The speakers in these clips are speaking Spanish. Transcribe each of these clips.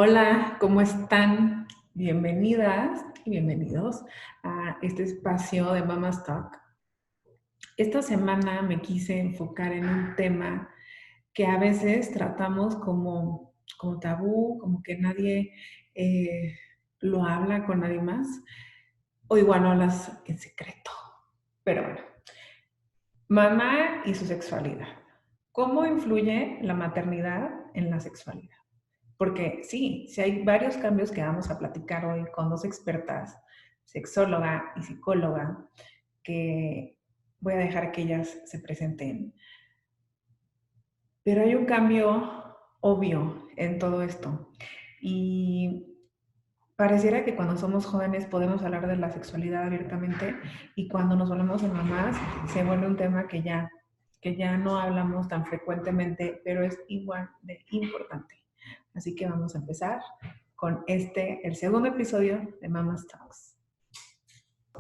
Hola, ¿cómo están? Bienvenidas y bienvenidos a este espacio de Mama's Talk. Esta semana me quise enfocar en un tema que a veces tratamos como tabú, como que nadie lo habla con nadie más, o igual no hablas en secreto. Pero bueno, mamá y su sexualidad. ¿Cómo influye la maternidad en la sexualidad? Porque sí hay varios cambios que vamos a platicar hoy con dos expertas, sexóloga y psicóloga, que voy a dejar que ellas se presenten. Pero hay un cambio obvio en todo esto. Y pareciera que cuando somos jóvenes podemos hablar de la sexualidad abiertamente y cuando nos volvemos en mamás se vuelve un tema que ya no hablamos tan frecuentemente, pero es igual de importante. Así que vamos a empezar con el segundo episodio de Mama's Talks.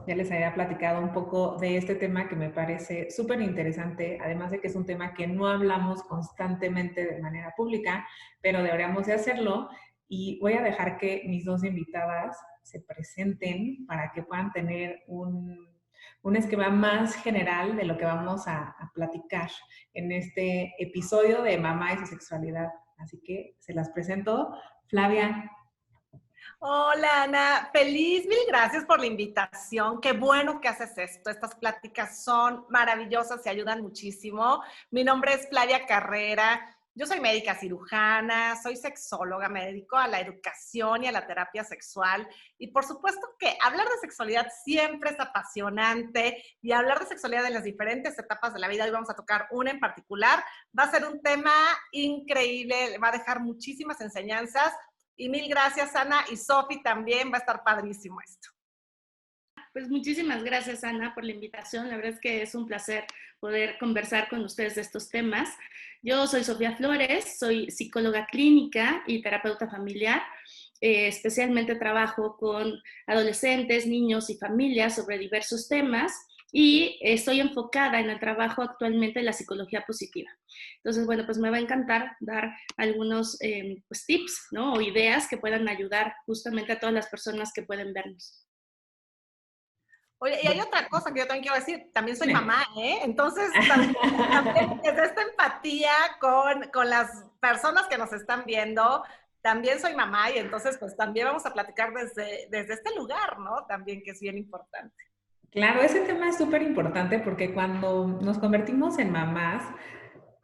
Ya les había platicado un poco de este tema que me parece súper interesante, además de que es un tema que no hablamos constantemente de manera pública, pero deberíamos de hacerlo. Y voy a dejar que mis dos invitadas se presenten para que puedan tener un esquema más general de lo que vamos a platicar en este episodio de Mamá y su sexualidad. Así que se las presento. Flavia. Hola Ana, feliz, mil gracias por la invitación. Qué bueno que haces esto. Estas pláticas son maravillosas y ayudan muchísimo. Mi nombre es Flavia Carrera. Yo soy médica cirujana, soy sexóloga, me dedico a la educación y a la terapia sexual. Y por supuesto que hablar de sexualidad siempre es apasionante y hablar de sexualidad en las diferentes etapas de la vida, hoy vamos a tocar una en particular, va a ser un tema increíble, va a dejar muchísimas enseñanzas. Y mil gracias, Ana, y Sofi también, va a estar padrísimo esto. Pues muchísimas gracias, Ana, por la invitación. La verdad es que es un placer poder conversar con ustedes de estos temas. Yo soy Sofía Flores, soy psicóloga clínica y terapeuta familiar. Especialmente trabajo con adolescentes, niños y familias sobre diversos temas y estoy enfocada en el trabajo actualmente en la psicología positiva. Entonces, bueno, pues me va a encantar dar algunos pues, tips, ¿no? O ideas que puedan ayudar justamente a todas las personas que pueden vernos. Oye, y hay otra cosa que yo también quiero decir, también soy mamá, ¿eh? Entonces, también desde esta empatía con las personas que nos están viendo, también soy mamá y entonces, pues también vamos a platicar desde este lugar, ¿no? También que es bien importante. Claro, ese tema es súper importante porque cuando nos convertimos en mamás,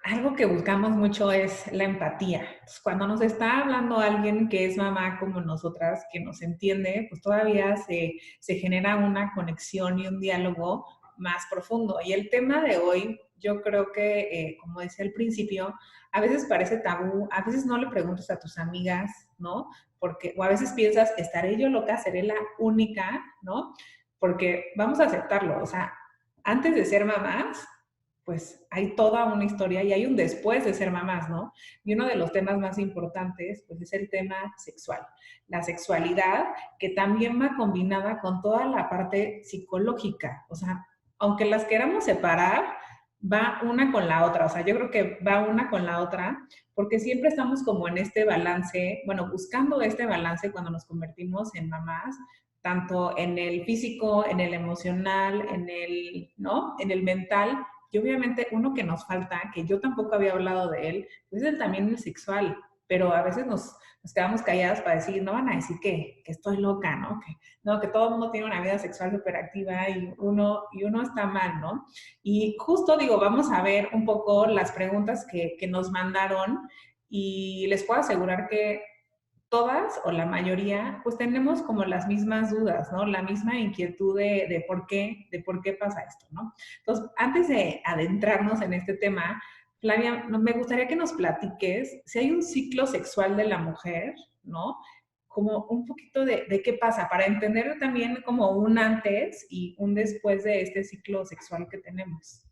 algo que buscamos mucho es la empatía. Entonces, cuando nos está hablando alguien que es mamá como nosotras, que nos entiende, pues todavía se genera una conexión y un diálogo más profundo. Y el tema de hoy, yo creo que, como decía al principio, a veces parece tabú, a veces no le preguntas a tus amigas, ¿no? Porque, o a veces piensas, ¿estaré yo loca? ¿Seré la única? ¿No? Porque vamos a aceptarlo, o sea, antes de ser mamás, pues hay toda una historia y hay un después de ser mamás, ¿no? Y uno de los temas más importantes, pues es el tema sexual. La sexualidad que también va combinada con toda la parte psicológica. O sea, aunque las queramos separar, va una con la otra. O sea, yo creo que va una con la otra porque siempre estamos como en este balance, bueno, buscando este balance cuando nos convertimos en mamás, tanto en el físico, en el emocional, en el, ¿no? En el mental. Y obviamente uno que nos falta, que yo tampoco había hablado de él, pues es también el sexual, pero a veces nos quedamos calladas para decir, no van a decir que estoy loca, ¿no? Que todo el mundo tiene una vida sexual súper activa y uno está mal, ¿no? Y justo digo, vamos a ver un poco las preguntas que nos mandaron y les puedo asegurar que todas o la mayoría, pues tenemos como las mismas dudas, ¿no? La misma inquietud de por qué pasa esto, ¿no? Entonces, antes de adentrarnos en este tema, Flavia, me gustaría que nos platiques si hay un ciclo sexual de la mujer, ¿no? Como un poquito de qué pasa, para entender también como un antes y un después de este ciclo sexual que tenemos.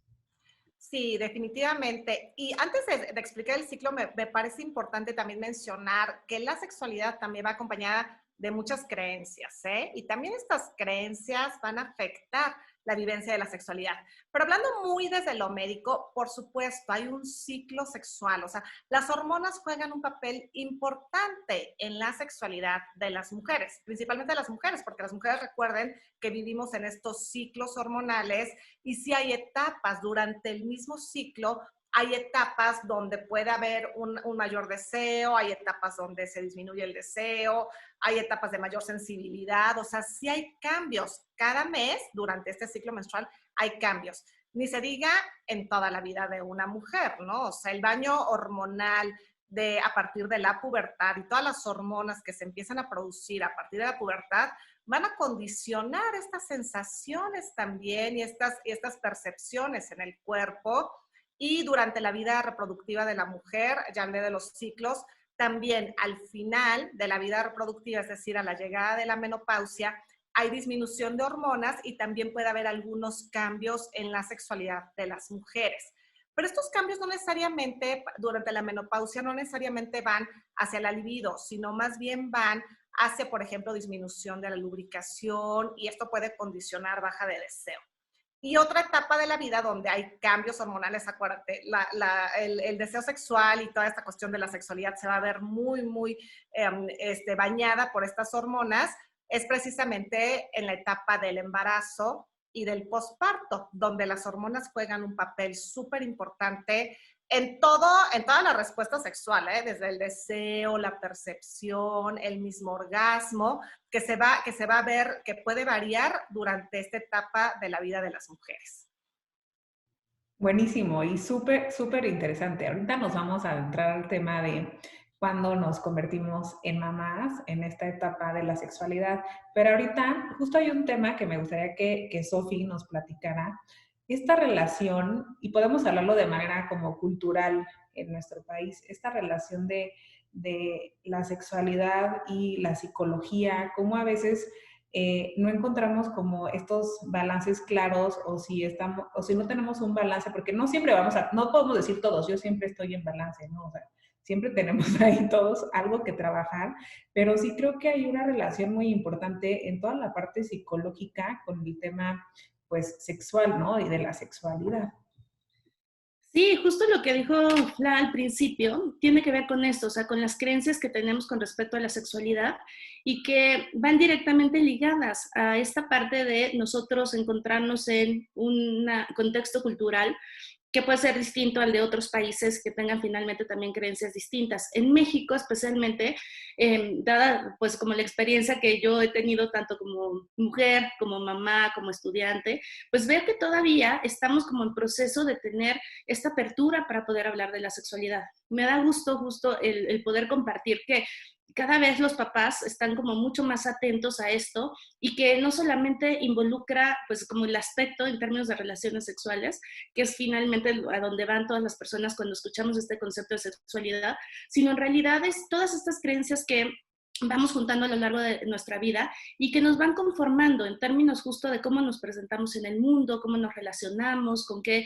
Sí, definitivamente. Y antes de explicar el ciclo, me parece importante también mencionar que la sexualidad también va acompañada de muchas creencias, ¿eh? Y también estas creencias van a afectar la vivencia de la sexualidad. Pero hablando muy desde lo médico, por supuesto, hay un ciclo sexual, o sea, las hormonas juegan un papel importante en la sexualidad de las mujeres, principalmente de las mujeres, porque las mujeres recuerden que vivimos en estos ciclos hormonales y si hay etapas durante el mismo ciclo, hay etapas donde puede haber un mayor deseo, hay etapas donde se disminuye el deseo, hay etapas de mayor sensibilidad, o sea, sí hay cambios. Cada mes, durante este ciclo menstrual, hay cambios. Ni se diga en toda la vida de una mujer, ¿no? O sea, el baño hormonal a partir de la pubertad y todas las hormonas que se empiezan a producir a partir de la pubertad van a condicionar estas sensaciones también y estas percepciones en el cuerpo. Y durante la vida reproductiva de la mujer, ya hablé de los ciclos, también al final de la vida reproductiva, es decir, a la llegada de la menopausia, hay disminución de hormonas y también puede haber algunos cambios en la sexualidad de las mujeres. Pero estos cambios no necesariamente, durante la menopausia, no necesariamente van hacia la libido, sino más bien van hacia, por ejemplo, disminución de la lubricación y esto puede condicionar baja de deseo. Y otra etapa de la vida donde hay cambios hormonales, acuérdate, el deseo sexual y toda esta cuestión de la sexualidad se va a ver muy bañada por estas hormonas, es precisamente en la etapa del embarazo y del posparto, donde las hormonas juegan un papel súper importante en toda la respuesta sexual, ¿eh? Desde el deseo, la percepción, el mismo orgasmo, que se va a ver, que puede variar durante esta etapa de la vida de las mujeres. Buenísimo y súper interesante. Ahorita nos vamos a entrar al tema de cuando nos convertimos en mamás en esta etapa de la sexualidad. Pero ahorita justo hay un tema que me gustaría que Sofi nos platicara. Esta relación, y podemos hablarlo de manera como cultural en nuestro país, esta relación de la sexualidad y la psicología, cómo a veces no encontramos como estos balances claros o si no tenemos un balance, porque no siempre no podemos decir todos, yo siempre estoy en balance, ¿no? O sea, siempre tenemos ahí todos algo que trabajar, pero sí creo que hay una relación muy importante en toda la parte psicológica con el tema, pues, sexual, ¿no? Y de la sexualidad. Sí, justo lo que dijo Fla al principio tiene que ver con esto, o sea, con las creencias que tenemos con respecto a la sexualidad y que van directamente ligadas a esta parte de nosotros encontrarnos en un contexto cultural que puede ser distinto al de otros países que tengan finalmente también creencias distintas. En México especialmente, dada pues como la experiencia que yo he tenido tanto como mujer, como mamá, como estudiante, pues veo que todavía estamos como en proceso de tener esta apertura para poder hablar de la sexualidad. Me da gusto justo el poder compartir que cada vez los papás están como mucho más atentos a esto y que no solamente involucra pues como el aspecto en términos de relaciones sexuales, que es finalmente a donde van todas las personas cuando escuchamos este concepto de sexualidad, sino en realidad es todas estas creencias que vamos juntando a lo largo de nuestra vida y que nos van conformando en términos justo de cómo nos presentamos en el mundo, cómo nos relacionamos, con qué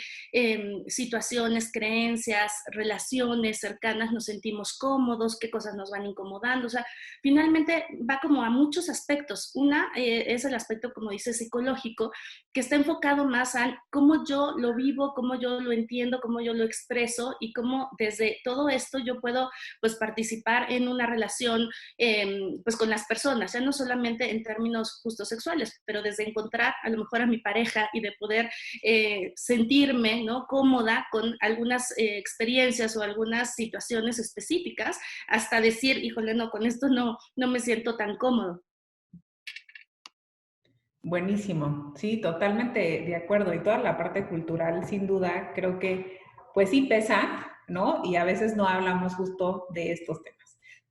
situaciones, creencias, relaciones cercanas nos sentimos cómodos, qué cosas nos van incomodando. O sea, finalmente va como a muchos aspectos. Una es el aspecto, como dice, psicológico, que está enfocado más a cómo yo lo vivo, cómo yo lo entiendo, cómo yo lo expreso y cómo desde todo esto yo puedo pues participar en una relación pues con las personas, ya no solamente en términos justo sexuales, pero desde encontrar a lo mejor a mi pareja y de poder sentirme, ¿no?, cómoda con algunas experiencias o algunas situaciones específicas, hasta decir, híjole, no, con esto no me siento tan cómodo. Buenísimo, sí, totalmente de acuerdo. Y toda la parte cultural, sin duda, creo que pues sí pesa, ¿no? Y a veces no hablamos justo de estos temas.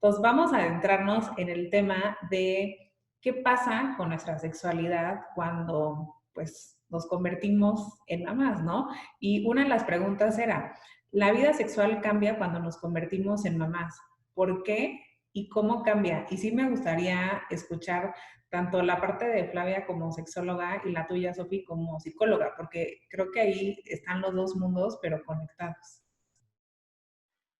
Entonces vamos a adentrarnos en el tema de qué pasa con nuestra sexualidad cuando pues nos convertimos en mamás, ¿no? Y una de las preguntas era, ¿la vida sexual cambia cuando nos convertimos en mamás? ¿Por qué y cómo cambia? Y sí me gustaría escuchar tanto la parte de Flavia como sexóloga y la tuya, Sofi, como psicóloga, porque creo que ahí están los dos mundos, pero conectados.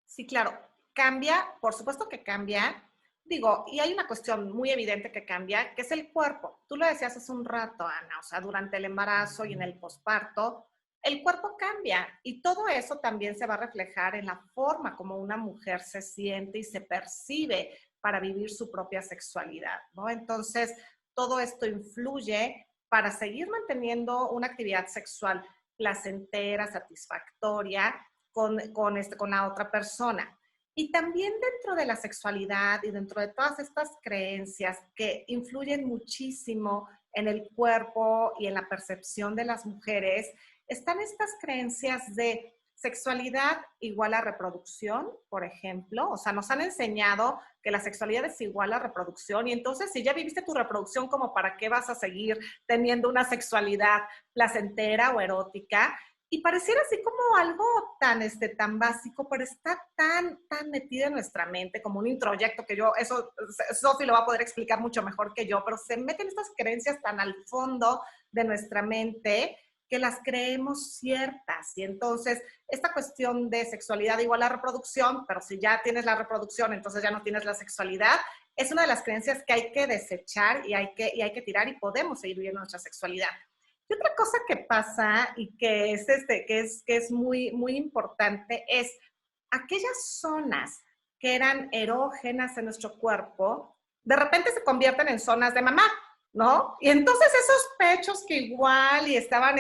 Sí, claro, cambia, por supuesto que cambia. digo, y hay una cuestión muy evidente que cambia, que es el cuerpo. Tú lo decías hace un rato, Ana, o sea, durante el embarazo y en el posparto, el cuerpo cambia y todo eso también se va a reflejar en la forma como una mujer se siente y se percibe para vivir su propia sexualidad, ¿no? Entonces, todo esto influye para seguir manteniendo una actividad sexual placentera, satisfactoria con la otra persona. Y también dentro de la sexualidad y dentro de todas estas creencias que influyen muchísimo en el cuerpo y en la percepción de las mujeres, están estas creencias de sexualidad igual a reproducción, por ejemplo. O sea, nos han enseñado que la sexualidad es igual a reproducción y entonces si ya viviste tu reproducción, ¿como para qué vas a seguir teniendo una sexualidad placentera o erótica? Y pareciera así como algo tan básico, pero está tan metido en nuestra mente, como un introyecto que yo, eso Sofi lo va a poder explicar mucho mejor que yo, pero se meten estas creencias tan al fondo de nuestra mente que las creemos ciertas. Y entonces, esta cuestión de sexualidad igual a reproducción, pero si ya tienes la reproducción, entonces ya no tienes la sexualidad, es una de las creencias que hay que desechar y hay que tirar y podemos seguir viviendo nuestra sexualidad. Y otra cosa que pasa y que es muy importante es aquellas zonas que eran erógenas en nuestro cuerpo, de repente se convierten en zonas de mamá, ¿no? Y entonces esos pechos que igual y estaban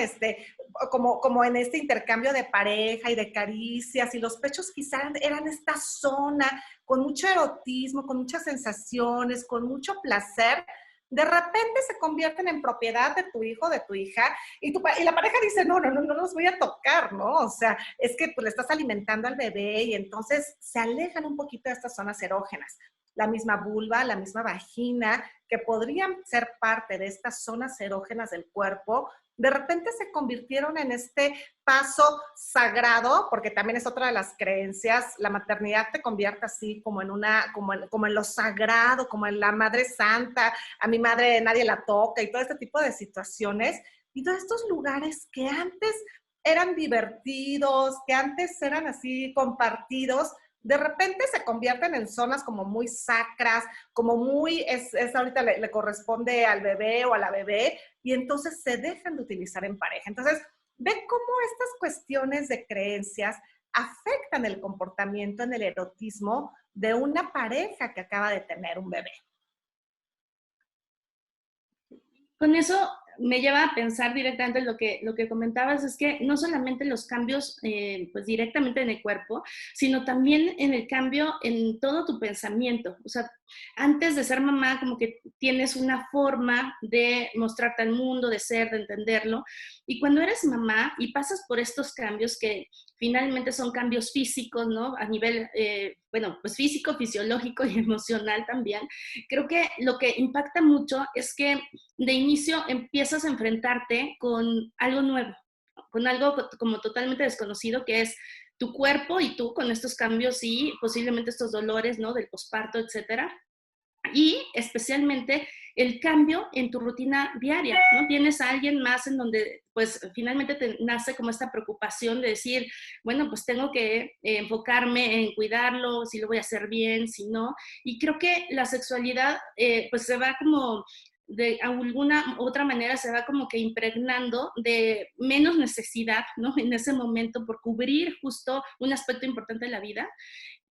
como en este intercambio de pareja y de caricias, y los pechos quizás eran esta zona con mucho erotismo, con muchas sensaciones, con mucho placer, de repente se convierten en propiedad de tu hijo, de tu hija, y la pareja dice, no los voy a tocar, ¿no? O sea, es que pues, le estás alimentando al bebé y entonces se alejan un poquito de estas zonas erógenas. La misma vulva, la misma vagina, que podrían ser parte de estas zonas erógenas del cuerpo, de repente se convirtieron en este paso sagrado, porque también es otra de las creencias, la maternidad te convierte así como en lo sagrado, como en la madre santa, a mi madre nadie la toca y todo este tipo de situaciones, y todos estos lugares que antes eran divertidos, que antes eran así compartidos, de repente se convierten en zonas como muy sacras, como ahorita le corresponde al bebé o a la bebé, y entonces se dejan de utilizar en pareja. Entonces, ve cómo estas cuestiones de creencias afectan el comportamiento en el erotismo de una pareja que acaba de tener un bebé. Con eso me lleva a pensar directamente en lo que comentabas, es que no solamente los cambios pues directamente en el cuerpo, sino también en el cambio en todo tu pensamiento. O sea, antes de ser mamá, como que tienes una forma de mostrarte al mundo, de ser, de entenderlo. Y cuando eres mamá y pasas por estos cambios que finalmente son cambios físicos, ¿no? A nivel, pues físico, fisiológico y emocional también, creo que lo que impacta mucho es que de inicio empiezas a enfrentarte con algo nuevo, con algo como totalmente desconocido, que es tu cuerpo y tú con estos cambios y posiblemente estos dolores, ¿no? Del posparto, etcétera. Y especialmente el cambio en tu rutina diaria, ¿no? Tienes a alguien más en donde, pues, finalmente te nace como esta preocupación de decir, bueno, pues tengo que enfocarme en cuidarlo, si lo voy a hacer bien, si no. Y creo que la sexualidad, pues, se va como de alguna otra manera se va como que impregnando de menos necesidad, ¿no? En ese momento por cubrir justo un aspecto importante de la vida,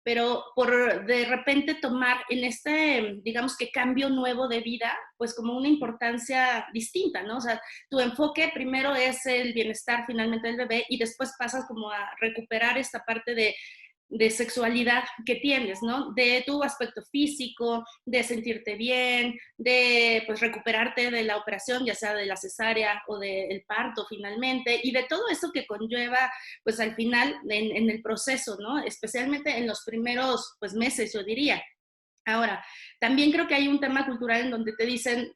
pero por de repente tomar en este, digamos que cambio nuevo de vida, pues como una importancia distinta, ¿no? O sea, tu enfoque primero es el bienestar finalmente del bebé y después pasas como a recuperar esta parte de sexualidad que tienes, ¿no? De tu aspecto físico, de sentirte bien, de pues recuperarte de la operación, ya sea de la cesárea o del parto finalmente, y de todo eso que conlleva pues al final en el proceso, ¿no? Especialmente en los primeros pues meses, yo diría. Ahora, también creo que hay un tema cultural en donde te dicen,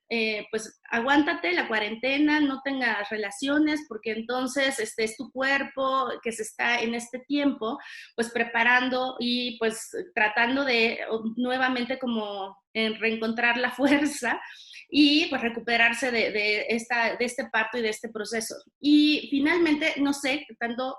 pues aguántate la cuarentena, no tengas relaciones, porque entonces este es tu cuerpo que se está en este tiempo, pues preparando y pues tratando de nuevamente como reencontrar la fuerza. y pues recuperarse de este parto y de este proceso. Y finalmente, no sé tanto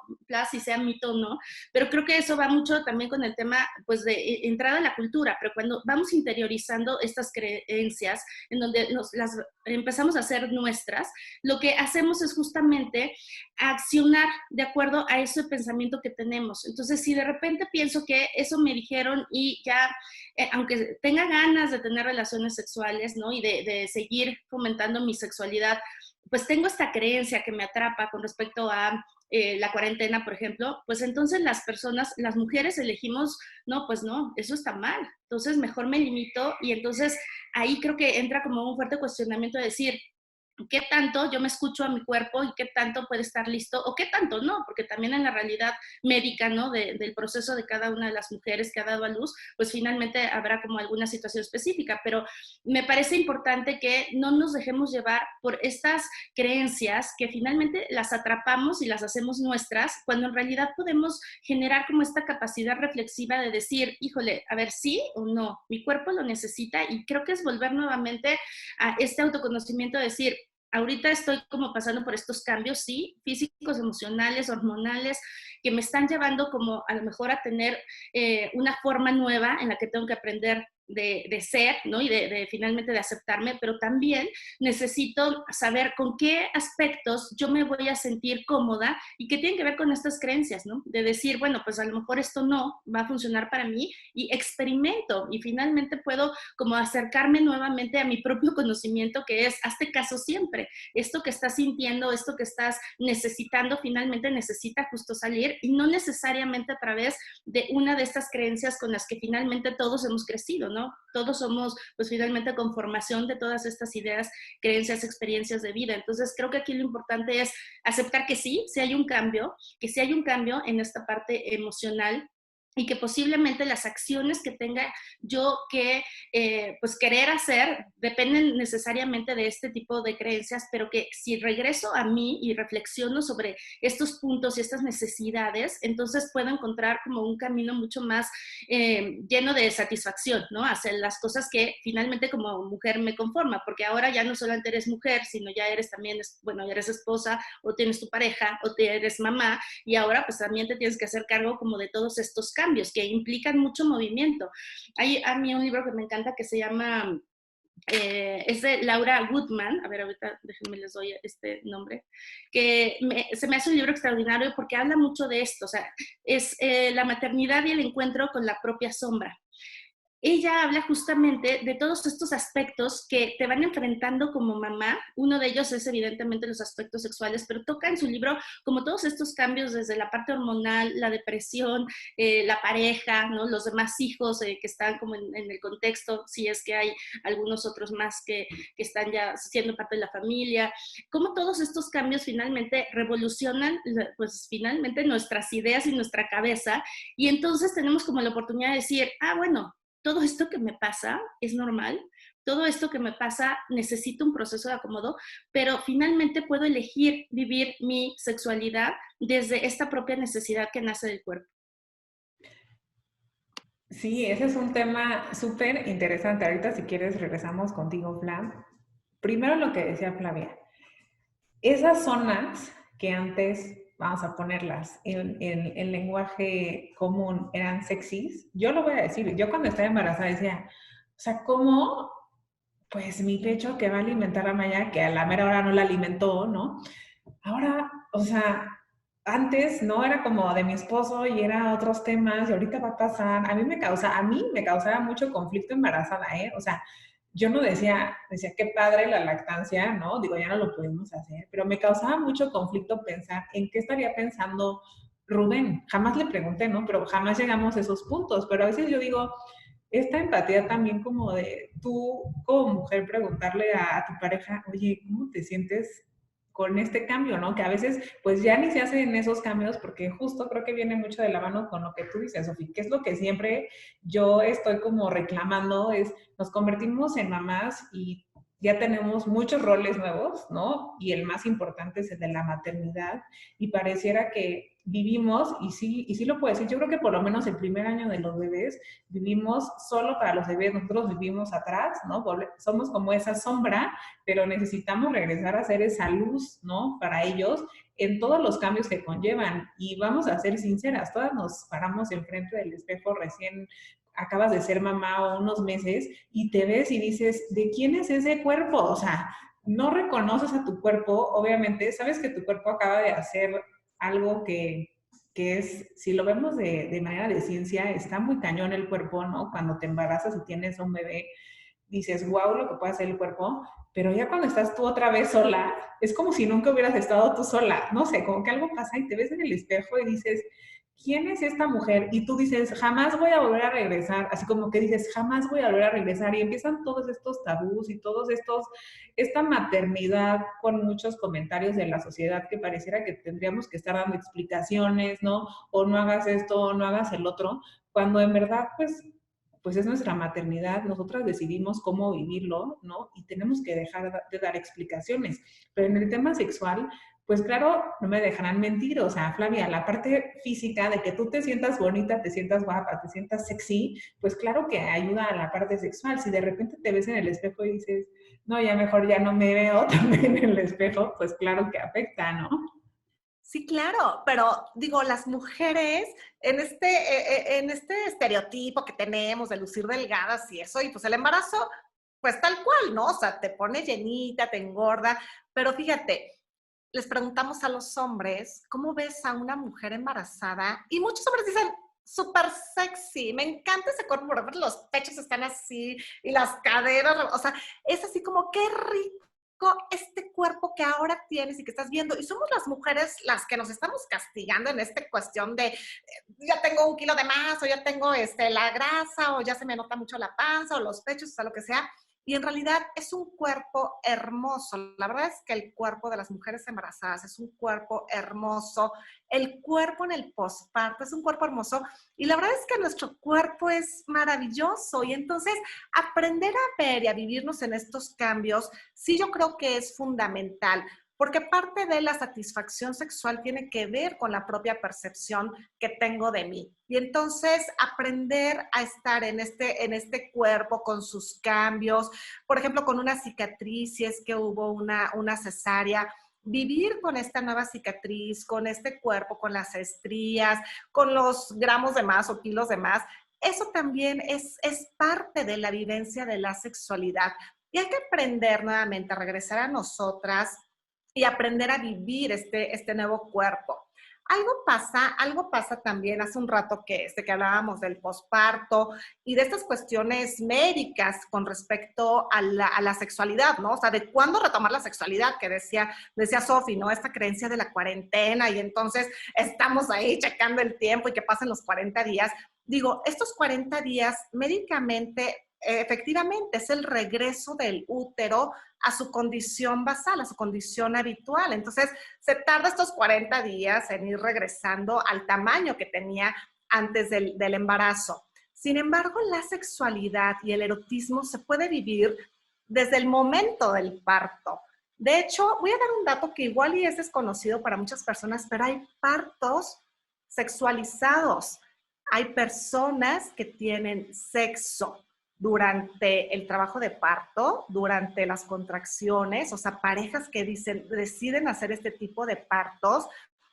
si sea mito o no, pero creo que eso va mucho también con el tema pues de entrada a la cultura, pero cuando vamos interiorizando estas creencias en donde las empezamos a hacer nuestras, lo que hacemos es justamente accionar de acuerdo a ese pensamiento que tenemos. Entonces, si de repente pienso que eso me dijeron y ya, aunque tenga ganas de tener relaciones sexuales, ¿no? Y de seguir fomentando mi sexualidad, pues tengo esta creencia que me atrapa con respecto a la cuarentena, por ejemplo, pues entonces las personas, las mujeres elegimos, no, pues no, eso está mal. Entonces mejor me limito y entonces ahí creo que entra como un fuerte cuestionamiento de decir, qué tanto yo me escucho a mi cuerpo y qué tanto puede estar listo o qué tanto no, porque también en la realidad médica, ¿no? Del proceso de cada una de las mujeres que ha dado a luz, pues finalmente habrá como alguna situación específica, pero me parece importante que no nos dejemos llevar por estas creencias que finalmente las atrapamos y las hacemos nuestras, cuando en realidad podemos generar como esta capacidad reflexiva de decir, híjole, a ver, sí o no, mi cuerpo lo necesita, y creo que es volver nuevamente a este autoconocimiento de decir, ahorita estoy como pasando por estos cambios, sí, físicos, emocionales, hormonales, que me están llevando como a lo mejor a tener una forma nueva en la que tengo que aprender de ser, ¿no? Y finalmente de aceptarme, pero también necesito saber con qué aspectos yo me voy a sentir cómoda y que tienen que ver con estas creencias, ¿no? De decir, bueno, pues a lo mejor esto no va a funcionar para mí y experimento y finalmente puedo como acercarme nuevamente a mi propio conocimiento, que es, hazte caso siempre. Esto que estás sintiendo, esto que estás necesitando, finalmente necesita justo salir y no necesariamente a través de una de estas creencias con las que finalmente todos hemos crecido, ¿no? Todos somos, pues finalmente, conformación de todas estas ideas, creencias, experiencias de vida. Entonces, creo que aquí lo importante es aceptar que sí hay un cambio, que sí hay un cambio en esta parte emocional, y que posiblemente las acciones que tenga yo que pues querer hacer dependen necesariamente de este tipo de creencias, pero que si regreso a mí y reflexiono sobre estos puntos y estas necesidades, entonces puedo encontrar como un camino mucho más lleno de satisfacción, ¿no? Hacer las cosas que finalmente como mujer me conforma, porque ahora ya no solamente eres mujer, sino ya eres también, bueno, ya eres esposa, o tienes tu pareja, o te eres mamá, y ahora pues también te tienes que hacer cargo como de todos estos cambios que implican mucho movimiento. Hay a mí un libro que me encanta que se llama, es de Laura Goodman, a ver, ahorita déjenme les doy este nombre, que se me hace un libro extraordinario porque habla mucho de esto, o sea, es la maternidad y el encuentro con la propia sombra. Ella habla justamente de todos estos aspectos que te van enfrentando como mamá. Uno de ellos es evidentemente los aspectos sexuales, pero toca en su libro como todos estos cambios desde la parte hormonal, la depresión, la pareja, ¿no? Los demás hijos que están como en el contexto, si es que hay algunos otros más que están ya siendo parte de la familia. Cómo todos estos cambios finalmente revolucionan, pues finalmente nuestras ideas y nuestra cabeza, y entonces tenemos como la oportunidad de decir, ah, bueno, todo esto que me pasa es normal, todo esto que me pasa necesita un proceso de acomodo, pero finalmente puedo elegir vivir mi sexualidad desde esta propia necesidad que nace del cuerpo. Sí, ese es un tema súper interesante. Ahorita, si quieres, regresamos contigo, Flam. Primero lo que decía Flavia. Esas zonas que antes, vamos a ponerlas en lenguaje común, eran sexys, yo lo voy a decir, yo cuando estaba embarazada decía, o sea, ¿cómo? Pues mi pecho que va a alimentar a Maya, que a la mera hora no la alimentó, ¿no? Ahora, o sea, antes no era como de mi esposo y era otros temas y ahorita va a pasar. A mí me causaba mucho conflicto embarazada, ¿eh? O sea, yo no decía, qué padre la lactancia, ¿no? Digo, ya no lo pudimos hacer, pero me causaba mucho conflicto pensar en qué estaría pensando Rubén. Jamás le pregunté, ¿no? Pero jamás llegamos a esos puntos. Pero a veces yo digo, esta empatía también como de tú como mujer preguntarle a tu pareja, oye, ¿cómo te sientes con este cambio, ¿no? Que a veces pues ya ni se hacen esos cambios porque justo creo que viene mucho de la mano con lo que tú dices, Sofía, que es lo que siempre yo estoy como reclamando, es nos convertimos en mamás y ya tenemos muchos roles nuevos, ¿no? Y el más importante es el de la maternidad y pareciera que vivimos, y sí lo puedo decir, yo creo que por lo menos el primer año de los bebés vivimos solo para los bebés, nosotros vivimos atrás, ¿no? Somos como esa sombra, pero necesitamos regresar a ser esa luz, ¿no? Para ellos en todos los cambios que conllevan. Y vamos a ser sinceras, todas nos paramos enfrente del espejo recién acabas de ser mamá o unos meses y te ves y dices, ¿de quién es ese cuerpo? O sea, no reconoces a tu cuerpo, obviamente, sabes que tu cuerpo acaba de hacer algo que es, si lo vemos de manera de ciencia, está muy cañón el cuerpo, ¿no? Cuando te embarazas y tienes un bebé, dices, wow, lo que puede hacer el cuerpo, pero ya cuando estás tú otra vez sola, es como si nunca hubieras estado tú sola, no sé, como que algo pasa y te ves en el espejo y dices, ¿quién es esta mujer? Y tú dices, jamás voy a volver a regresar, así como que dices, jamás voy a volver a regresar, y empiezan todos estos tabús y todos estos, esta maternidad con muchos comentarios de la sociedad que pareciera que tendríamos que estar dando explicaciones, ¿no? O no hagas esto, o no hagas el otro, cuando en verdad, pues es nuestra maternidad, nosotras decidimos cómo vivirlo, ¿no? Y tenemos que dejar de dar explicaciones. Pero en el tema sexual, pues claro, no me dejarán mentir, o sea, Flavia, la parte física de que tú te sientas bonita, te sientas guapa, te sientas sexy, pues claro que ayuda a la parte sexual. Si de repente te ves en el espejo y dices, no, ya mejor ya no me veo también en el espejo, pues claro que afecta, ¿no? Sí, claro, pero digo, las mujeres en este estereotipo que tenemos de lucir delgadas y eso, y pues el embarazo, pues tal cual, ¿no? O sea, te pone llenita, te engorda, pero fíjate, les preguntamos a los hombres, ¿cómo ves a una mujer embarazada? Y muchos hombres dicen, súper sexy, me encanta ese cuerpo, por ejemplo, los pechos están así y las caderas, o sea, es así como, qué rico este cuerpo que ahora tienes y que estás viendo. Y somos las mujeres las que nos estamos castigando en esta cuestión de ya tengo 1 kilo de más, o ya tengo la grasa, o ya se me nota mucho la panza, o los pechos, o sea, lo que sea. Y en realidad es un cuerpo hermoso. La verdad es que el cuerpo de las mujeres embarazadas es un cuerpo hermoso. El cuerpo en el posparto es un cuerpo hermoso. Y la verdad es que nuestro cuerpo es maravilloso. Y entonces aprender a ver y a vivirnos en estos cambios, sí yo creo que es fundamental. Porque parte de la satisfacción sexual tiene que ver con la propia percepción que tengo de mí. Y entonces aprender a estar en este cuerpo con sus cambios, por ejemplo, con una cicatriz, si es que hubo una cesárea, vivir con esta nueva cicatriz, con este cuerpo, con las estrías, con los gramos de más o kilos de más, eso también es parte de la vivencia de la sexualidad. Y hay que aprender nuevamente a regresar a nosotras y aprender a vivir este nuevo cuerpo. Algo pasa también hace un rato que hablábamos del posparto y de estas cuestiones médicas con respecto a la sexualidad, ¿no? O sea, de cuándo retomar la sexualidad, que decía Sofi, ¿no? Esta creencia de la cuarentena y entonces estamos ahí checando el tiempo y que pasen los 40 días. Digo, estos 40 días médicamente efectivamente es el regreso del útero a su condición basal, a su condición habitual. Entonces, se tarda estos 40 días en ir regresando al tamaño que tenía antes del embarazo. Sin embargo, la sexualidad y el erotismo se puede vivir desde el momento del parto. De hecho, voy a dar un dato que igual y es desconocido para muchas personas, pero hay partos sexualizados. Hay personas que tienen sexo durante el trabajo de parto, durante las contracciones, o sea, parejas que deciden hacer este tipo de partos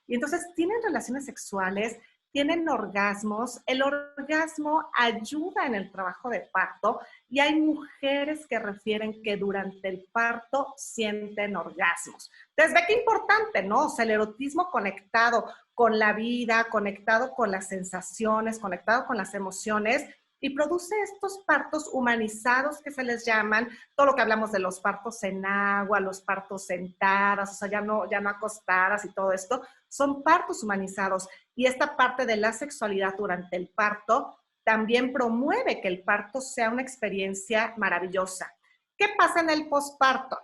y entonces tienen relaciones sexuales, tienen orgasmos, el orgasmo ayuda en el trabajo de parto y hay mujeres que refieren que durante el parto sienten orgasmos. Entonces, ve qué importante, ¿no? O sea, el erotismo conectado con la vida, conectado con las sensaciones, conectado con las emociones, y produce estos partos humanizados que se les llaman, todo lo que hablamos de los partos en agua, los partos sentadas, o sea, ya no acostadas y todo esto, son partos humanizados. Y esta parte de la sexualidad durante el parto también promueve que el parto sea una experiencia maravillosa. ¿Qué pasa en el posparto?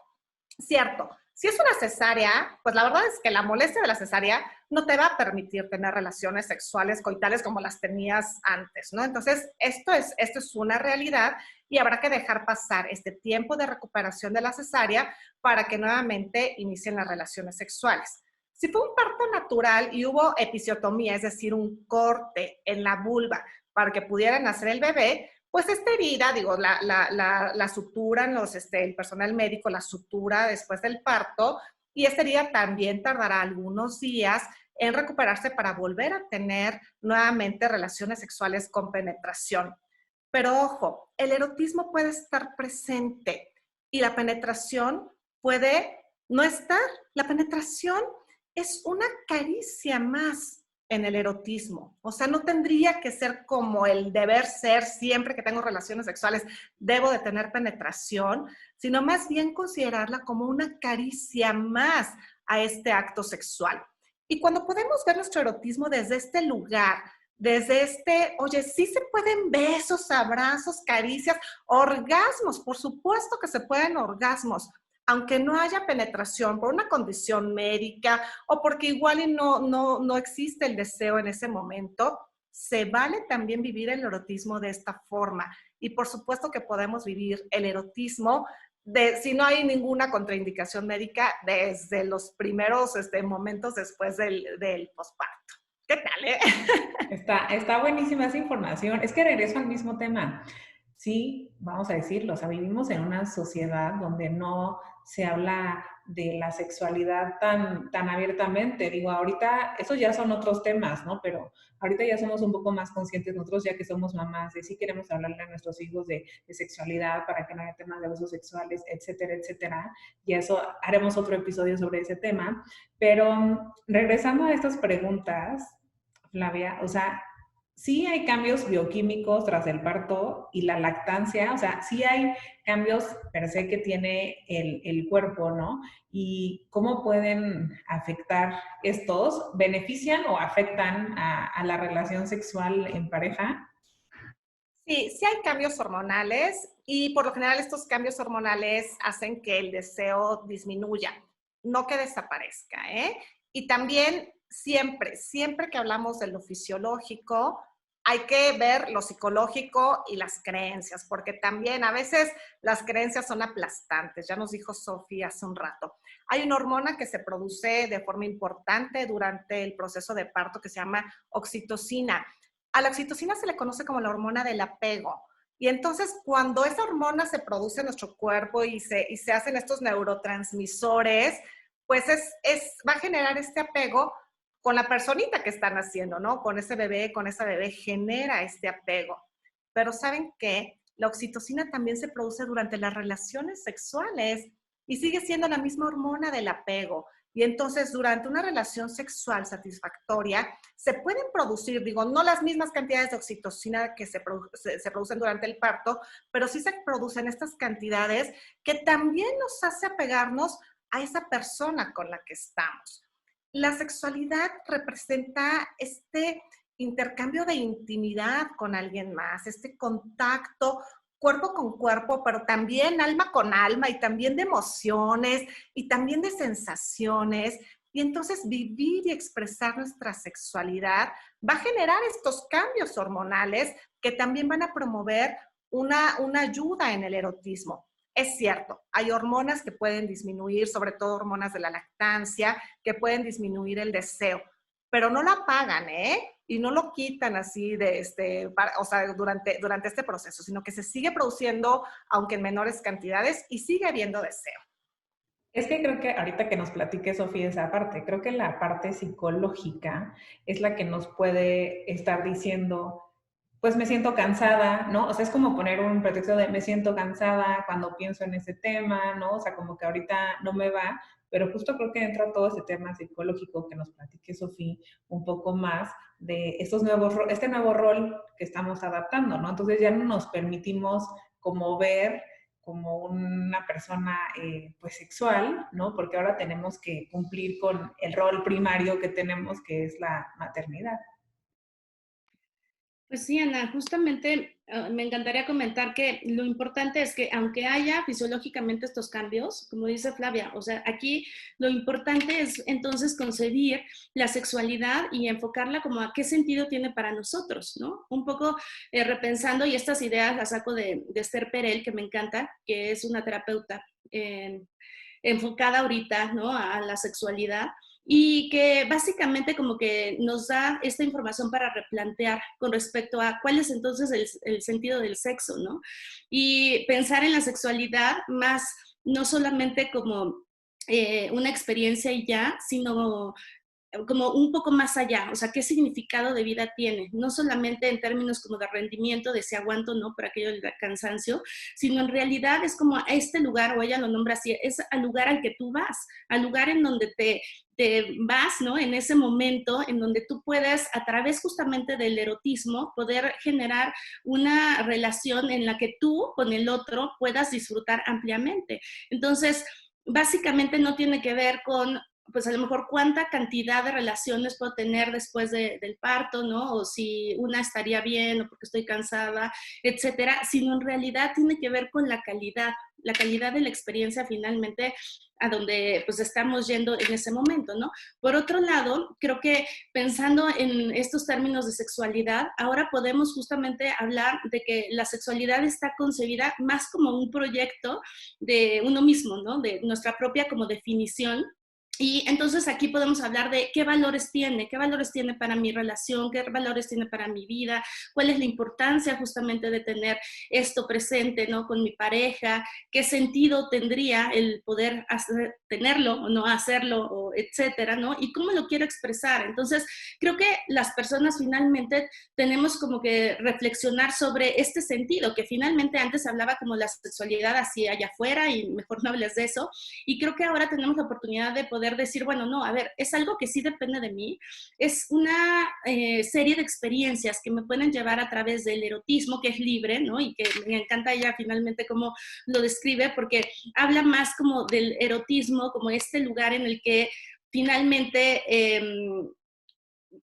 Cierto, si es una cesárea, pues la verdad es que la molestia de la cesárea no te va a permitir tener relaciones sexuales coitales como las tenías antes, ¿no? Entonces, esto es una realidad y habrá que dejar pasar este tiempo de recuperación de la cesárea para que nuevamente inicien las relaciones sexuales. Si fue un parto natural y hubo episiotomía, es decir, un corte en la vulva para que pudiera nacer el bebé, pues esta herida, digo, la suturan el personal médico, la sutura después del parto, y esta herida también tardará algunos días en recuperarse para volver a tener nuevamente relaciones sexuales con penetración. Pero ojo, el erotismo puede estar presente y la penetración puede no estar. La penetración es una caricia más en el erotismo. O sea, no tendría que ser como el deber ser siempre que tengo relaciones sexuales, debo de tener penetración, sino más bien considerarla como una caricia más a este acto sexual. Y cuando podemos ver nuestro erotismo desde este lugar, desde oye, sí se pueden besos, abrazos, caricias, orgasmos, por supuesto que se pueden orgasmos, aunque no haya penetración por una condición médica o porque igual no existe el deseo en ese momento, se vale también vivir el erotismo de esta forma. Y por supuesto que podemos vivir el erotismo si no hay ninguna contraindicación médica desde los primeros momentos después del posparto. ¿Qué tal, Está buenísima esa información. Es que regreso al mismo tema. Sí, vamos a decirlo, o sea, vivimos en una sociedad donde no se habla de la sexualidad tan abiertamente. Digo, ahorita, esos ya son otros temas, ¿no? Pero ahorita ya somos un poco más conscientes nosotros, ya que somos mamás, de sí queremos hablarle a nuestros hijos de sexualidad para que no haya temas de abusos sexuales, etcétera, etcétera. Y eso, haremos otro episodio sobre ese tema. Pero regresando a estas preguntas, Flavia, o sea, sí hay cambios bioquímicos tras el parto y la lactancia, o sea, sí hay cambios per se que tiene el cuerpo, ¿no? Y cómo pueden afectar estos, benefician o afectan a la relación sexual en pareja. Sí, sí hay cambios hormonales y por lo general estos cambios hormonales hacen que el deseo disminuya, no que desaparezca, ¿eh? Y también siempre que hablamos de lo fisiológico, hay que ver lo psicológico y las creencias, porque también a veces las creencias son aplastantes. Ya nos dijo Sofía hace un rato. Hay una hormona que se produce de forma importante durante el proceso de parto que se llama oxitocina. A la oxitocina se le conoce como la hormona del apego. Y entonces, cuando esa hormona se produce en nuestro cuerpo y se hacen estos neurotransmisores, pues va a generar este apego con la personita que están haciendo, ¿no? Con ese bebé, con esa bebé, genera este apego. Pero ¿saben qué? La oxitocina también se produce durante las relaciones sexuales y sigue siendo la misma hormona del apego. Y entonces, durante una relación sexual satisfactoria, se pueden producir, digo, no las mismas cantidades de oxitocina que se producen durante el parto, pero sí se producen estas cantidades que también nos hace apegarnos a esa persona con la que estamos. La sexualidad representa este intercambio de intimidad con alguien más, este contacto cuerpo con cuerpo, pero también alma con alma y también de emociones y también de sensaciones. Y entonces vivir y expresar nuestra sexualidad va a generar estos cambios hormonales que también van a promover una ayuda en el erotismo. Es cierto, hay hormonas que pueden disminuir, sobre todo hormonas de la lactancia, que pueden disminuir el deseo, pero no la apagan, ¿eh? Y no lo quitan así durante este proceso, sino que se sigue produciendo, aunque en menores cantidades, y sigue habiendo deseo. Es que creo que ahorita que nos platique Sofía esa parte, creo que la parte psicológica es la que nos puede estar diciendo, pues me siento cansada, ¿no? O sea, es como poner un pretexto de me siento cansada cuando pienso en ese tema, ¿no? O sea, como que ahorita no me va, pero justo creo que entra todo ese tema psicológico que nos platique Sofía un poco más de este nuevo rol que estamos adaptando, ¿no? Entonces ya no nos permitimos como ver como una persona pues sexual, ¿no? Porque ahora tenemos que cumplir con el rol primario que tenemos, que es la maternidad. Pues sí, Ana, justamente me encantaría comentar que lo importante es que aunque haya fisiológicamente estos cambios, como dice Flavia, o sea, aquí lo importante es entonces concebir la sexualidad y enfocarla como a qué sentido tiene para nosotros, ¿no? Un poco repensando, y estas ideas las saco de Esther Perel, que me encanta, que es una terapeuta enfocada ahorita, ¿no? A la sexualidad. y que básicamente como que nos da esta información para replantear con respecto a cuál es entonces el sentido del sexo, ¿no? Y pensar en la sexualidad más, no solamente como una experiencia y ya, sino como un poco más allá, o sea, qué significado de vida tiene, no solamente en términos como de rendimiento, de si aguanto o no, por aquello del cansancio, sino en realidad es como a este lugar, o ella lo nombra así, es al lugar al que tú vas, al lugar en donde te vas, ¿no? En ese momento en donde tú puedes, a través justamente del erotismo, poder generar una relación en la que tú con el otro puedas disfrutar ampliamente. Entonces, básicamente no tiene que ver con pues a lo mejor cuánta cantidad de relaciones puedo tener después del parto, ¿no? O si una estaría bien o porque estoy cansada, etcétera, sino en realidad tiene que ver con la calidad de la experiencia finalmente a donde pues estamos yendo en ese momento, ¿no? Por otro lado, creo que pensando en estos términos de sexualidad, ahora podemos justamente hablar de que la sexualidad está concebida más como un proyecto de uno mismo, ¿no? De nuestra propia como definición. Y entonces aquí podemos hablar de qué valores tiene para mi relación, qué valores tiene para mi vida, cuál es la importancia justamente de tener esto presente, ¿no? Con mi pareja, qué sentido tendría el poder tenerlo o no hacerlo, o etcétera, ¿no? Y cómo lo quiero expresar. Entonces, creo que las personas finalmente tenemos como que reflexionar sobre este sentido, que finalmente antes hablaba como la sexualidad así allá afuera y mejor no hables de eso. Y creo que ahora tenemos la oportunidad de poder decir, bueno, no, a ver, es algo que sí depende de mí, es una serie de experiencias que me pueden llevar a través del erotismo, que es libre, ¿no? Y que me encanta ella finalmente cómo lo describe, porque habla más como del erotismo, como este lugar en el que finalmente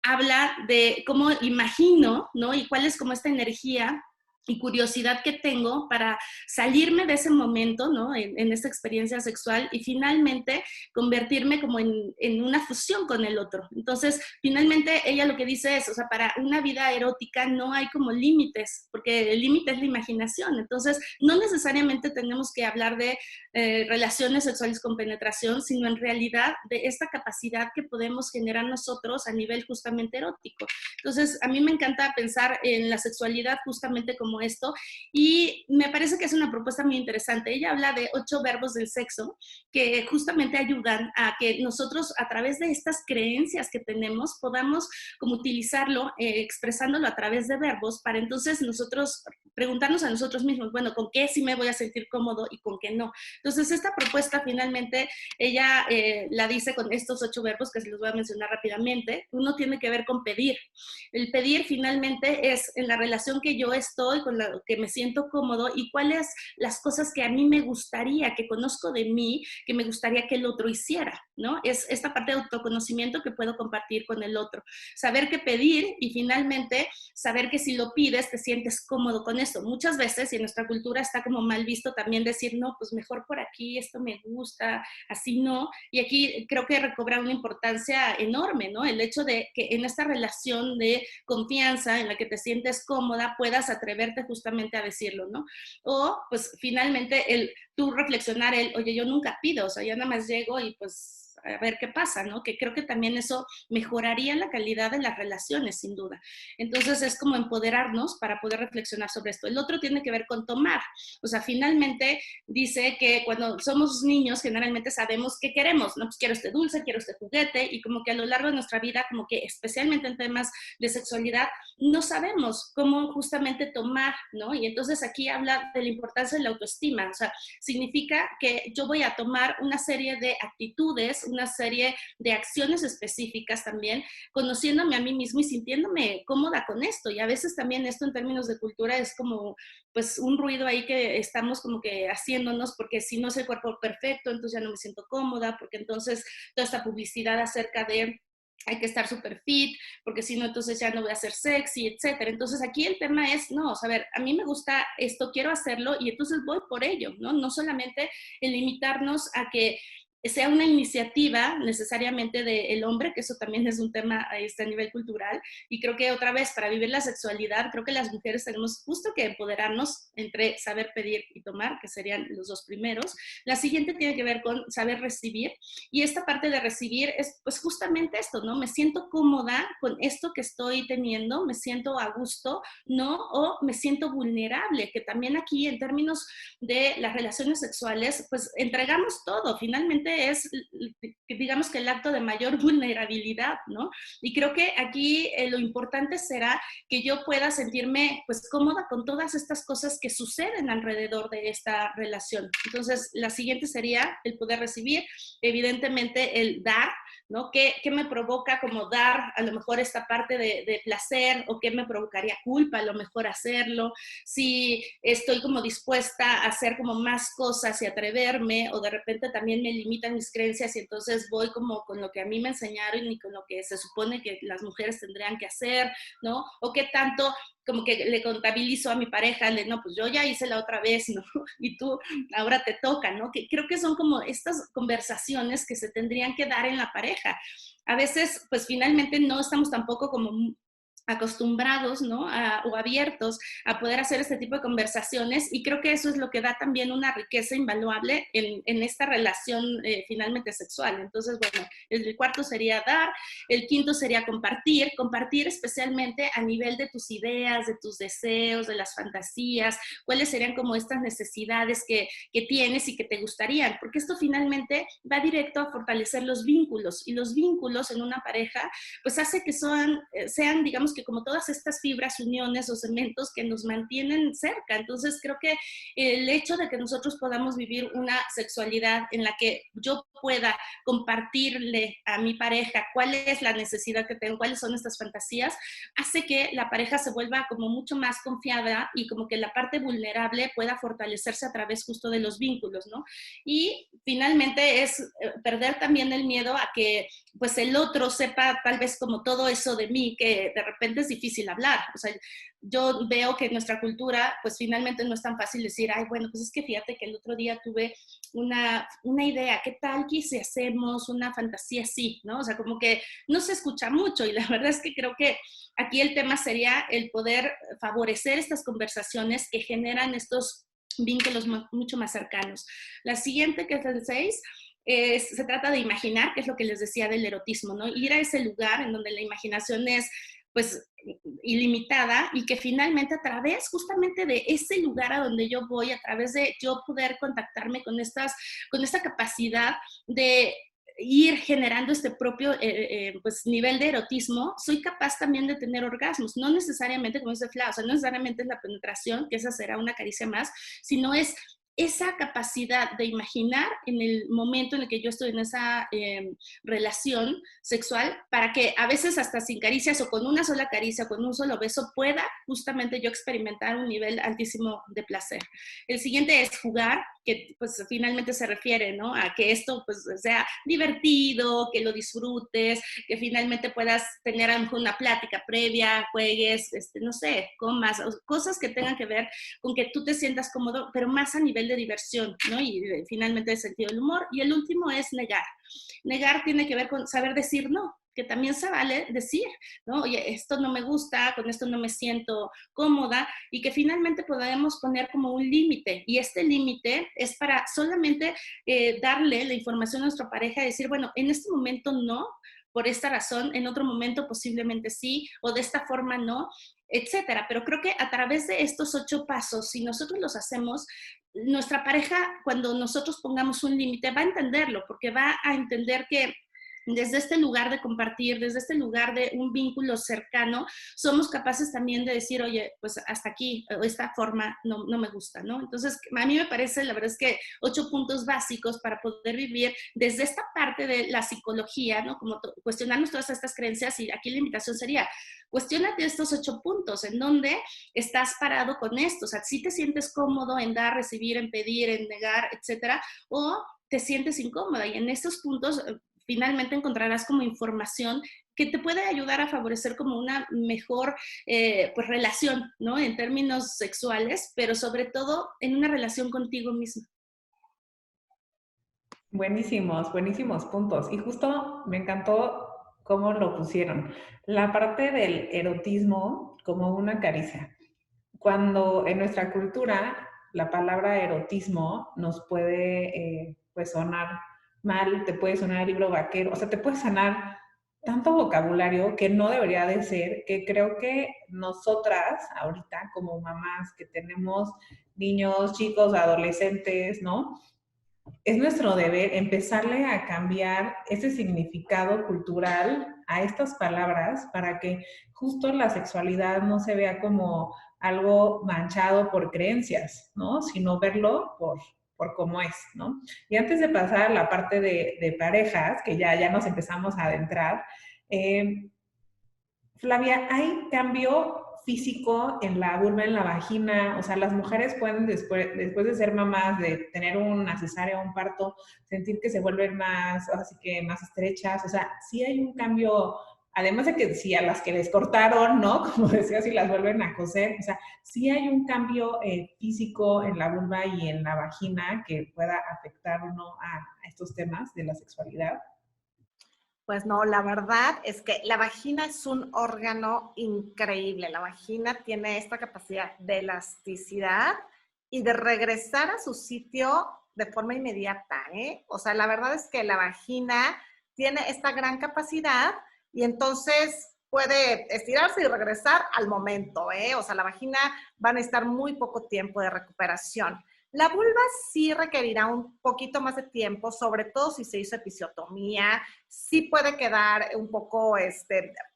habla de cómo imagino, ¿no? Y cuál es como esta energía y curiosidad que tengo para salirme de ese momento, ¿no? En esta experiencia sexual y finalmente convertirme como en una fusión con el otro. Entonces, finalmente ella lo que dice es, o sea, para una vida erótica no hay como límites, porque el límite es la imaginación. Entonces, no necesariamente tenemos que hablar de relaciones sexuales con penetración, sino en realidad de esta capacidad que podemos generar nosotros a nivel justamente erótico. Entonces, a mí me encanta pensar en la sexualidad justamente como esto, y me parece que es una propuesta muy interesante. Ella habla de 8 verbos del sexo que justamente ayudan a que nosotros a través de estas creencias que tenemos podamos como utilizarlo, expresándolo a través de verbos para entonces nosotros preguntarnos a nosotros mismos, bueno, ¿con qué sí me voy a sentir cómodo y con qué no? Entonces esta propuesta finalmente ella la dice con estos 8 verbos que se los voy a mencionar rápidamente. Uno tiene que ver con pedir. El pedir finalmente es en la relación que yo estoy, con la que me siento cómodo y cuáles las cosas que a mí me gustaría, que conozco de mí, que me gustaría que el otro hiciera, ¿no? Es esta parte de autoconocimiento que puedo compartir con el otro. Saber qué pedir y finalmente saber que si lo pides te sientes cómodo con esto. Muchas veces, y en nuestra cultura está como mal visto también decir, no, pues mejor por aquí, esto me gusta, así no. Y aquí creo que recobra una importancia enorme, ¿no? El hecho de que en esta relación de confianza en la que te sientes cómoda puedas atreverte justamente a decirlo, ¿no? O pues finalmente tú reflexionar oye, yo nunca pido, o sea, yo nada más llego y pues a ver qué pasa, ¿no? Que creo que también eso mejoraría la calidad de las relaciones, sin duda. Entonces es como empoderarnos para poder reflexionar sobre esto. El otro tiene que ver con tomar, o sea, finalmente dice que cuando somos niños generalmente sabemos qué queremos, ¿no? Pues quiero este dulce, quiero este juguete, y como que a lo largo de nuestra vida, como que especialmente en temas de sexualidad, no sabemos cómo justamente tomar, ¿no? Y entonces aquí habla de la importancia de la autoestima, o sea, significa que yo voy a tomar una serie de actitudes, una serie de acciones específicas también, conociéndome a mí mismo y sintiéndome cómoda con esto. Y a veces también esto en términos de cultura es como pues un ruido ahí que estamos como que haciéndonos, porque si no es el cuerpo perfecto, entonces ya no me siento cómoda, porque entonces toda esta publicidad acerca de hay que estar súper fit, porque si no, entonces ya no voy a ser sexy, etcétera. Entonces aquí el tema es, no, o sea, a ver, a mí me gusta esto, quiero hacerlo y entonces voy por ello, ¿no? No solamente el limitarnos a que sea una iniciativa necesariamente del hombre, que eso también es un tema a nivel cultural, y creo que otra vez, para vivir la sexualidad, creo que las mujeres tenemos justo que empoderarnos entre saber pedir y tomar, que serían los dos primeros. La siguiente tiene que ver con saber recibir, y esta parte de recibir es pues justamente esto, ¿no? Me siento cómoda con esto que estoy teniendo, me siento a gusto, ¿no? O me siento vulnerable, que también aquí en términos de las relaciones sexuales, pues entregamos todo, finalmente es, digamos que el acto de mayor vulnerabilidad, ¿no? Y creo que aquí lo importante será que yo pueda sentirme pues cómoda con todas estas cosas que suceden alrededor de esta relación. Entonces, la siguiente sería el poder recibir, evidentemente el dar, ¿no? ¿Qué me provoca como dar a lo mejor esta parte de placer, o qué me provocaría culpa a lo mejor hacerlo? Si estoy como dispuesta a hacer como más cosas y atreverme, o de repente también me limitan mis creencias y entonces voy como con lo que a mí me enseñaron y con lo que se supone que las mujeres tendrían que hacer, ¿no? O qué tanto como que le contabilizo a mi pareja, no, pues yo ya hice la otra vez, ¿no? Y tú ahora te toca, ¿no? Que creo que son como estas conversaciones que se tendrían que dar en la pareja. A veces, pues finalmente no estamos tampoco como acostumbrados, ¿no? O abiertos a poder hacer este tipo de conversaciones, y creo que eso es lo que da también una riqueza invaluable en esta relación finalmente sexual. Entonces, bueno, el cuarto sería dar, el quinto sería compartir especialmente a nivel de tus ideas, de tus deseos, de las fantasías, cuáles serían como estas necesidades que tienes y que te gustarían, porque esto finalmente va directo a fortalecer los vínculos, y los vínculos en una pareja pues hace que sean, digamos que como todas estas fibras, uniones o cementos que nos mantienen cerca. Entonces creo que el hecho de que nosotros podamos vivir una sexualidad en la que yo pueda compartirle a mi pareja cuál es la necesidad que tengo, cuáles son estas fantasías, hace que la pareja se vuelva como mucho más confiada, y como que la parte vulnerable pueda fortalecerse a través justo de los vínculos, ¿no? Y finalmente es perder también el miedo a que pues el otro sepa tal vez como todo eso de mí, que de repente es difícil hablar. O sea, yo veo que en nuestra cultura pues finalmente no es tan fácil decir, ay, bueno, pues es que fíjate que el otro día tuve una idea, ¿qué tal que si hacemos una fantasía así? ¿No? O sea, como que no se escucha mucho, y la verdad es que creo que aquí el tema sería el poder favorecer estas conversaciones que generan estos vínculos mucho más cercanos. La siguiente, que es el 6, se trata de imaginar, que es lo que les decía del erotismo, ¿no? Ir a ese lugar en donde la imaginación es pues ilimitada, y que finalmente a través justamente de ese lugar a donde yo voy, a través de yo poder contactarme con esta capacidad de ir generando este propio pues, nivel de erotismo, soy capaz también de tener orgasmos, no necesariamente, como dice Fla, o sea, no necesariamente es la penetración, que esa será una caricia más, sino es esa capacidad de imaginar en el momento en el que yo estoy en esa relación sexual, para que a veces hasta sin caricias, o con una sola caricia, o con un solo beso, pueda justamente yo experimentar un nivel altísimo de placer. El siguiente es jugar, que pues finalmente se refiere, ¿no? A que esto pues sea divertido, que lo disfrutes, que finalmente puedas tener a lo mejor una plática previa, juegues, no sé, comas, cosas que tengan que ver con que tú te sientas cómodo, pero más a nivel de diversión, ¿no? Y finalmente el sentido del humor. Y el último es negar. Negar tiene que ver con saber decir no, que también se vale decir, ¿no? Oye, esto no me gusta, con esto no me siento cómoda, y que finalmente podemos poner como un límite, y este límite es para solamente darle la información a nuestra pareja, decir, bueno, en este momento no, por esta razón, en otro momento posiblemente sí, o de esta forma no, etcétera. Pero creo que a través de estos 8 pasos, si nosotros los hacemos, nuestra pareja, cuando nosotros pongamos un límite, va a entenderlo, porque va a entender que desde este lugar de compartir, desde este lugar de un vínculo cercano, somos capaces también de decir, oye, pues hasta aquí, esta forma no me gusta, ¿no? Entonces, a mí me parece, la verdad es que 8 puntos básicos para poder vivir desde esta parte de la psicología, ¿no? Como cuestionarnos todas estas creencias, y aquí la invitación sería, cuestiónate estos 8 puntos, en dónde estás parado con esto, o sea, si te sientes cómodo en dar, recibir, en pedir, en negar, etcétera, o te sientes incómoda, y en estos puntos finalmente encontrarás como información que te puede ayudar a favorecer como una mejor pues relación, ¿no? En términos sexuales, pero sobre todo en una relación contigo mismo. Buenísimos, buenísimos puntos. Y justo me encantó cómo lo pusieron. La parte del erotismo como una caricia. Cuando en nuestra cultura la palabra erotismo nos puede pues sonar mal, te puede sonar libro vaquero, o sea, te puede sonar tanto vocabulario que no debería de ser, que creo que nosotras ahorita como mamás que tenemos niños, chicos, adolescentes, ¿no? Es nuestro deber empezarle a cambiar ese significado cultural a estas palabras para que justo la sexualidad no se vea como algo manchado por creencias, ¿no? Sino verlo por cómo es, ¿no? Y antes de pasar a la parte de parejas, que ya nos empezamos a adentrar, eh, Flavia, ¿hay cambio físico en la vulva, en la vagina? O sea, las mujeres pueden después de ser mamás, de tener una cesárea o un parto, sentir que se vuelven más, así que más estrechas. O sea, sí hay un cambio, además de que si a las que les cortaron, ¿no? Como decía, si las vuelven a coser. O sea, sí hay un cambio físico en la vulva y en la vagina que pueda afectar o no a estos temas de la sexualidad. Pues no, la verdad es que la vagina es un órgano increíble. La vagina tiene esta capacidad de elasticidad y de regresar a su sitio de forma inmediata, ¿eh? O sea, la verdad es que la vagina tiene esta gran capacidad y entonces puede estirarse y regresar al momento, ¿eh? O sea, la vagina va a necesitar muy poco tiempo de recuperación. La vulva sí requerirá un poquito más de tiempo, sobre todo si se hizo episiotomía, sí puede quedar un poco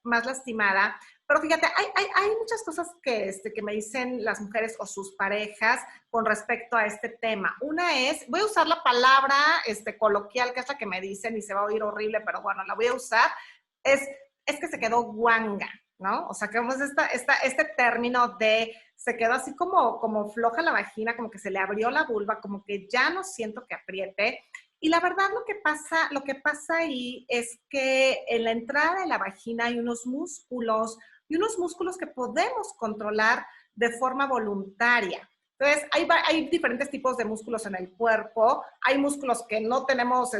más lastimada. Pero fíjate, hay muchas cosas que me dicen las mujeres o sus parejas con respecto a este tema. Una es, voy a usar la palabra coloquial, que es la que me dicen y se va a oír horrible, pero bueno, la voy a usar, es que se quedó guanga, ¿no? O sea, que vemos este término de se quedó así como floja la vagina, como que se le abrió la vulva, como que ya no siento que apriete. Y la verdad lo que pasa ahí es que en la entrada de la vagina hay unos músculos y unos músculos que podemos controlar de forma voluntaria. Entonces, hay diferentes tipos de músculos en el cuerpo. Hay músculos que no tenemos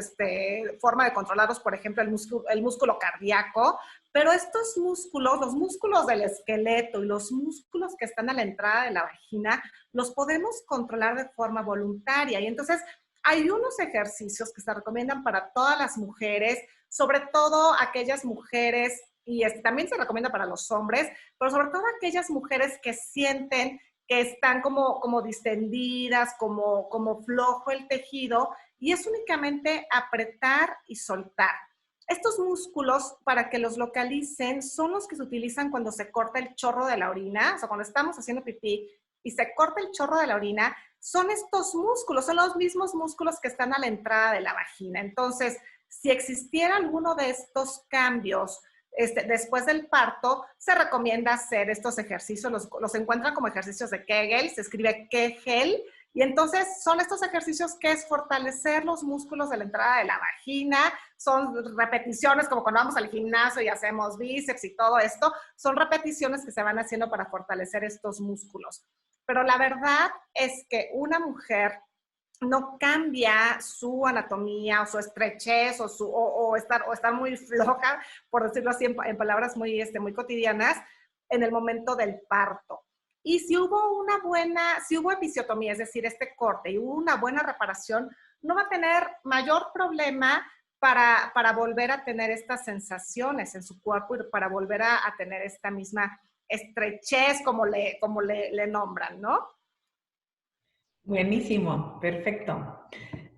forma de controlarlos, por ejemplo, el músculo cardíaco, pero estos músculos, los músculos del esqueleto y los músculos que están a la entrada de la vagina, los podemos controlar de forma voluntaria. Y entonces hay unos ejercicios que se recomiendan para todas las mujeres, sobre todo aquellas mujeres, y también se recomienda para los hombres, pero sobre todo aquellas mujeres que sienten que están como distendidas, como flojo el tejido, y es únicamente apretar y soltar. Estos músculos, para que los localicen, son los que se utilizan cuando se corta el chorro de la orina, o sea, cuando estamos haciendo pipí y se corta el chorro de la orina, son estos músculos, son los mismos músculos que están a la entrada de la vagina. Entonces, si existiera alguno de estos cambios después del parto, se recomienda hacer estos ejercicios, los encuentran como ejercicios de Kegel, se escribe Kegel, y entonces son estos ejercicios que es fortalecer los músculos de la entrada de la vagina, son repeticiones como cuando vamos al gimnasio y hacemos bíceps y todo esto, son repeticiones que se van haciendo para fortalecer estos músculos. Pero la verdad es que una mujer no cambia su anatomía o su estrechez o estar muy floja, por decirlo así en palabras muy cotidianas, en el momento del parto. Y si hubo episiotomía, es decir, este corte, y hubo una buena reparación, no va a tener mayor problema para volver a tener estas sensaciones en su cuerpo y para volver a tener esta misma estrechez, como le nombran, ¿no? Buenísimo, perfecto.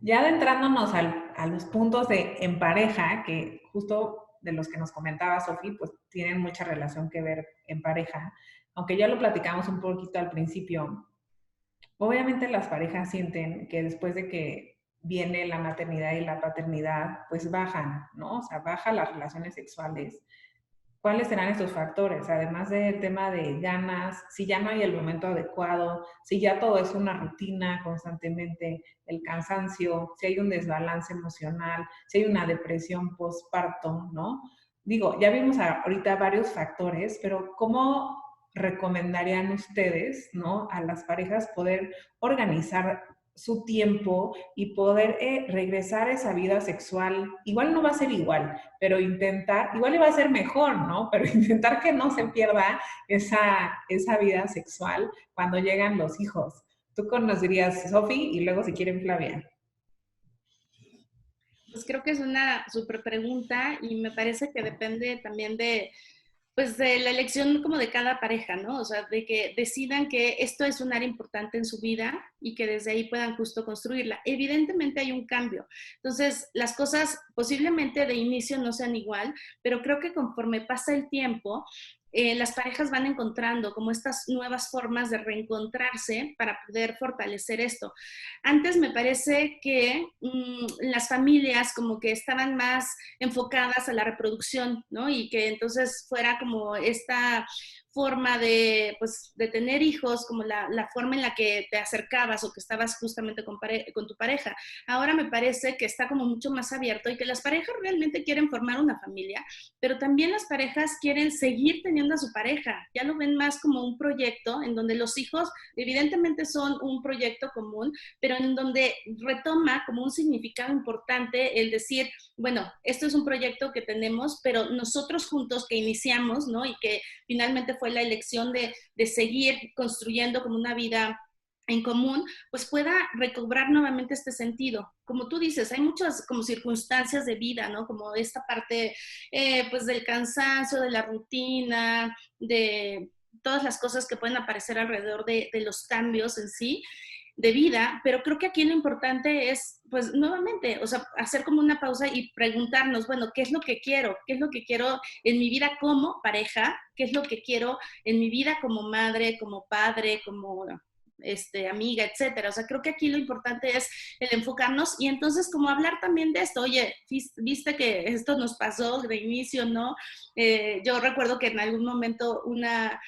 Ya adentrándonos a los puntos de en pareja, que justo de los que nos comentaba Sofi, pues tienen mucha relación que ver en pareja, aunque ya lo platicamos un poquito al principio. Obviamente las parejas sienten que después de que viene la maternidad y la paternidad, pues bajan, ¿no? O sea, bajan las relaciones sexuales. ¿Cuáles serán estos factores? Además del tema de ganas, si ya no hay el momento adecuado, si ya todo es una rutina constantemente, el cansancio, si hay un desbalance emocional, si hay una depresión postparto, ¿no? Digo, ya vimos ahorita varios factores, pero ¿cómo recomendarían ustedes, ¿no? A las parejas poder organizar su tiempo y poder regresar a esa vida sexual. Igual no va a ser igual, pero intentar, igual iba a ser mejor, ¿no? Pero intentar que no se pierda esa vida sexual cuando llegan los hijos. Tú conocerías Sofi y luego si quieren Flavia. Pues creo que es una súper pregunta y me parece que depende también de, pues de la elección como de cada pareja, ¿no? O sea, de que decidan que esto es un área importante en su vida y que desde ahí puedan justo construirla. Evidentemente hay un cambio. Entonces, las cosas posiblemente de inicio no sean igual, pero creo que conforme pasa el tiempo, las parejas van encontrando como estas nuevas formas de reencontrarse para poder fortalecer esto. Antes me parece que las familias como que estaban más enfocadas a la reproducción, ¿no? Y que entonces fuera como esta forma de, pues, de tener hijos, como la forma en la que te acercabas o que estabas justamente con tu pareja. Ahora me parece que está como mucho más abierto y que las parejas realmente quieren formar una familia, pero también las parejas quieren seguir teniendo a su pareja. Ya lo ven más como un proyecto en donde los hijos evidentemente son un proyecto común, pero en donde retoma como un significado importante el decir, bueno, esto es un proyecto que tenemos, pero nosotros juntos que iniciamos, ¿no? Y que finalmente fue la elección de seguir construyendo como una vida en común, pues pueda recobrar nuevamente este sentido. Como tú dices, hay muchas como circunstancias de vida, ¿no? Como esta parte, pues del cansancio, de la rutina, de todas las cosas que pueden aparecer alrededor de los cambios en sí de vida, pero creo que aquí lo importante es, pues nuevamente, o sea, hacer como una pausa y preguntarnos, bueno, ¿qué es lo que quiero? ¿Qué es lo que quiero en mi vida como pareja? ¿Qué es lo que quiero en mi vida como madre, como padre, como amiga, etcétera? O sea, creo que aquí lo importante es el enfocarnos y entonces como hablar también de esto, oye, viste que esto nos pasó de inicio, ¿no? Yo recuerdo que en algún momento una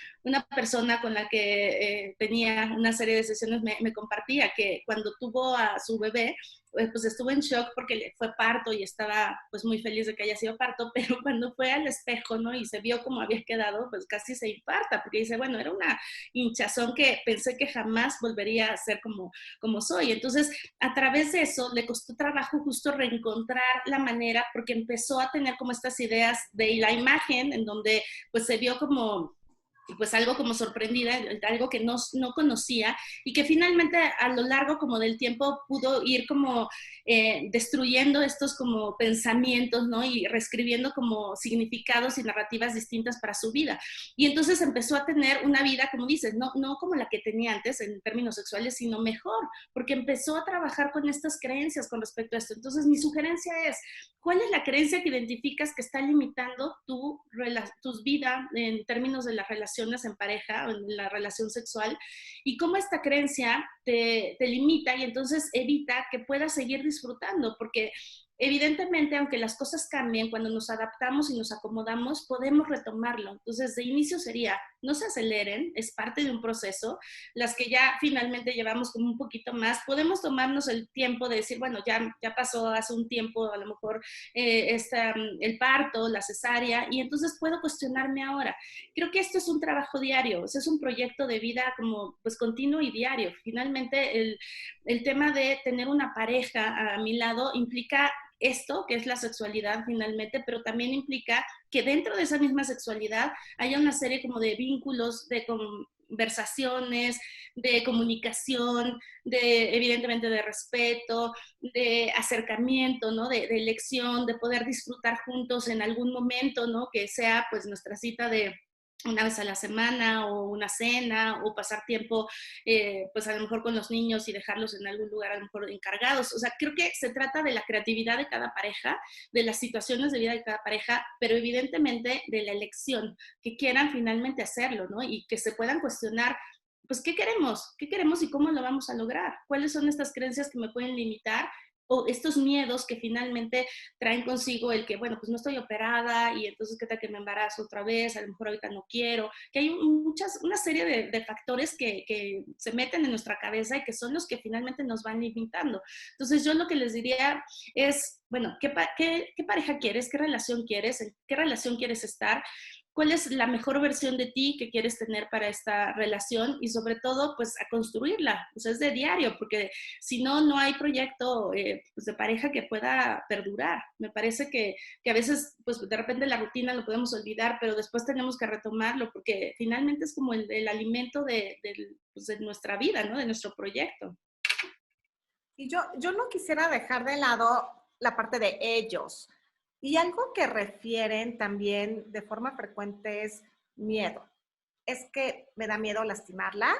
persona con la que tenía una serie de sesiones me compartía que cuando tuvo a su bebé, pues estuvo en shock porque le fue parto y estaba pues muy feliz de que haya sido parto, pero cuando fue al espejo, ¿no? Y se vio cómo había quedado, pues casi se infarta, porque dice, bueno, era una hinchazón que pensé que jamás volvería a ser como soy. Entonces, a través de eso, le costó trabajo justo reencontrar la manera, porque empezó a tener como estas ideas de la imagen, en donde pues se vio como pues algo como sorprendida, algo que no conocía y que finalmente a lo largo como del tiempo pudo ir como destruyendo estos como pensamientos, ¿no? Y reescribiendo como significados y narrativas distintas para su vida. Y entonces empezó a tener una vida, como dices, no como la que tenía antes en términos sexuales, sino mejor, porque empezó a trabajar con estas creencias con respecto a esto. Entonces mi sugerencia es, ¿cuál es la creencia que identificas que está limitando tu vida en términos de las relaciones en pareja o en la relación sexual? Y cómo esta creencia te limita y entonces evita que puedas seguir disfrutando, porque evidentemente, aunque las cosas cambien, cuando nos adaptamos y nos acomodamos, podemos retomarlo. Entonces, de inicio sería, no se aceleren, es parte de un proceso. Las que ya finalmente llevamos como un poquito más, tomarnos el tiempo de decir, bueno, ya pasó hace un tiempo, a lo mejor el parto, la cesárea, y entonces puedo cuestionarme ahora. Creo que esto es un trabajo diario, es un proyecto de vida como pues continuo y diario. Finalmente, el tema de tener una pareja a mi lado implica esto, que es la sexualidad finalmente, pero también implica que dentro de esa misma sexualidad haya una serie como de vínculos, de conversaciones, de comunicación, evidentemente de respeto, de acercamiento, ¿no? De elección, de poder disfrutar juntos en algún momento, ¿no? Que sea pues nuestra cita de una vez a la semana o una cena o pasar tiempo pues a lo mejor con los niños y dejarlos en algún lugar a lo mejor encargados. O sea, creo que se trata de la creatividad de cada pareja, de las situaciones de vida de cada pareja, pero evidentemente de la elección, que quieran finalmente hacerlo, ¿no? Y que se puedan cuestionar pues, ¿qué queremos? ¿Qué queremos y cómo lo vamos a lograr? ¿Cuáles son estas creencias que me pueden limitar? O estos miedos que finalmente traen consigo el que, bueno, pues no estoy operada y entonces qué tal que me embarazo otra vez, a lo mejor ahorita no quiero, que hay una serie de factores que se meten en nuestra cabeza y que son los que finalmente nos van limitando. Entonces yo lo que les diría es, bueno, ¿qué pareja quieres? ¿Qué relación quieres? ¿En qué relación quieres estar? cuál es la mejor versión de ti que quieres tener para esta relación y sobre todo, pues a construirla, pues es de diario, porque si no, no hay proyecto pues, de pareja que pueda perdurar. Me parece que a veces, pues de repente la rutina lo podemos olvidar, pero después tenemos que retomarlo, porque finalmente es como el alimento pues, de nuestra vida, ¿no? De nuestro proyecto. Y yo no quisiera dejar de lado la parte de ellos. Y algo que refieren también de forma frecuente es miedo. Es que me da miedo lastimarla,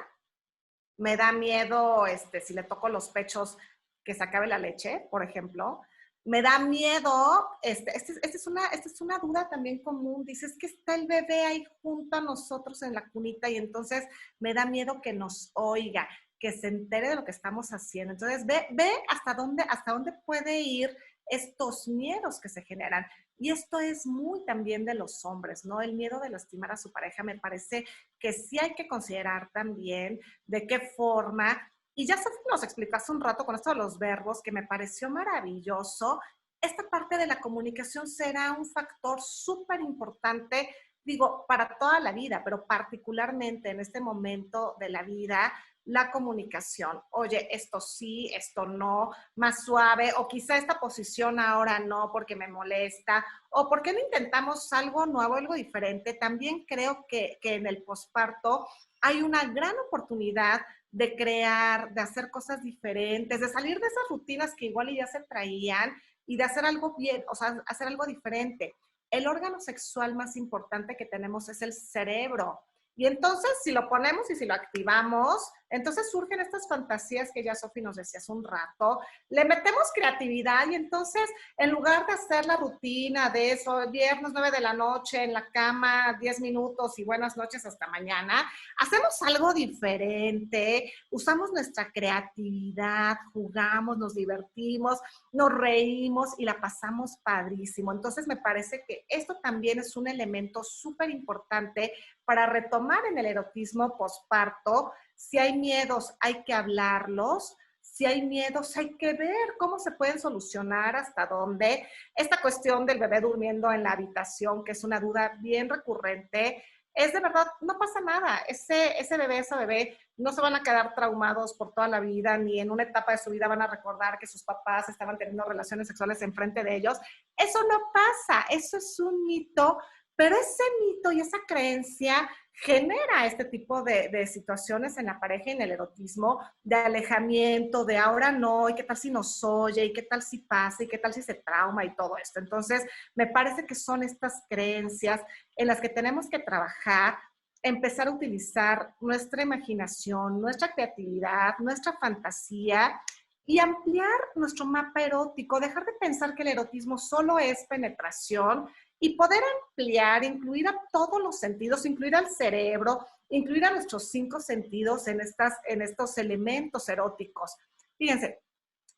me da miedo si le toco los pechos que se acabe la leche, por ejemplo. Me da miedo, esta es una duda también común, dices que está el bebé ahí junto a nosotros en la cunita y entonces me da miedo que nos oiga, que se entere de lo que estamos haciendo. Entonces ve hasta dónde puede ir estos miedos que se generan. Y esto es muy también de los hombres, ¿no? El miedo de lastimar a su pareja me parece que sí hay que considerar también de qué forma. Y ya Sofi nos explicó hace un rato con esto de los verbos, que me pareció maravilloso. Esta parte de la comunicación será un factor súper importante, digo, para toda la vida, pero particularmente en este momento de la vida, la comunicación. Oye, esto sí, esto no, más suave, o quizá esta posición ahora no porque me molesta, o por qué no intentamos algo nuevo, algo diferente. También creo que en el posparto hay una gran oportunidad de crear, de hacer cosas diferentes, de salir de esas rutinas que igual ya se traían y de hacer algo bien, o sea, hacer algo diferente. El órgano sexual más importante que tenemos es el cerebro. Y entonces, si lo ponemos y si lo activamos, entonces surgen estas fantasías que ya Sofi nos decía hace un rato, le metemos creatividad y entonces, en lugar de hacer la rutina de eso, viernes 9 de la noche en la cama, 10 minutos y buenas noches hasta mañana, hacemos algo diferente, usamos nuestra creatividad, jugamos, nos divertimos, nos reímos y la pasamos padrísimo. Entonces, me parece que esto también es un elemento súper importante para retomar en el erotismo posparto. Si hay miedos, hay que hablarlos. Si hay miedos, hay que ver cómo se pueden solucionar, hasta dónde. Esta cuestión del bebé durmiendo en la habitación, que es una duda bien recurrente, es de verdad, no pasa nada. Ese bebé, no se van a quedar traumados por toda la vida, ni en una etapa de su vida van a recordar que sus papás estaban teniendo relaciones sexuales enfrente de ellos. Eso no pasa, eso es un mito. Pero ese mito y esa creencia genera este tipo de situaciones en la pareja y en el erotismo, de alejamiento, de ahora no, y qué tal si nos oye, y qué tal si pasa, y qué tal si se trauma y todo esto. Entonces, me parece que son estas creencias en las que tenemos que trabajar, empezar a utilizar nuestra imaginación, nuestra creatividad, nuestra fantasía y ampliar nuestro mapa erótico, dejar de pensar que el erotismo solo es penetración y poder ampliar, incluir a todos los sentidos, incluir al cerebro, incluir a nuestros 5 sentidos en estos elementos eróticos. Fíjense,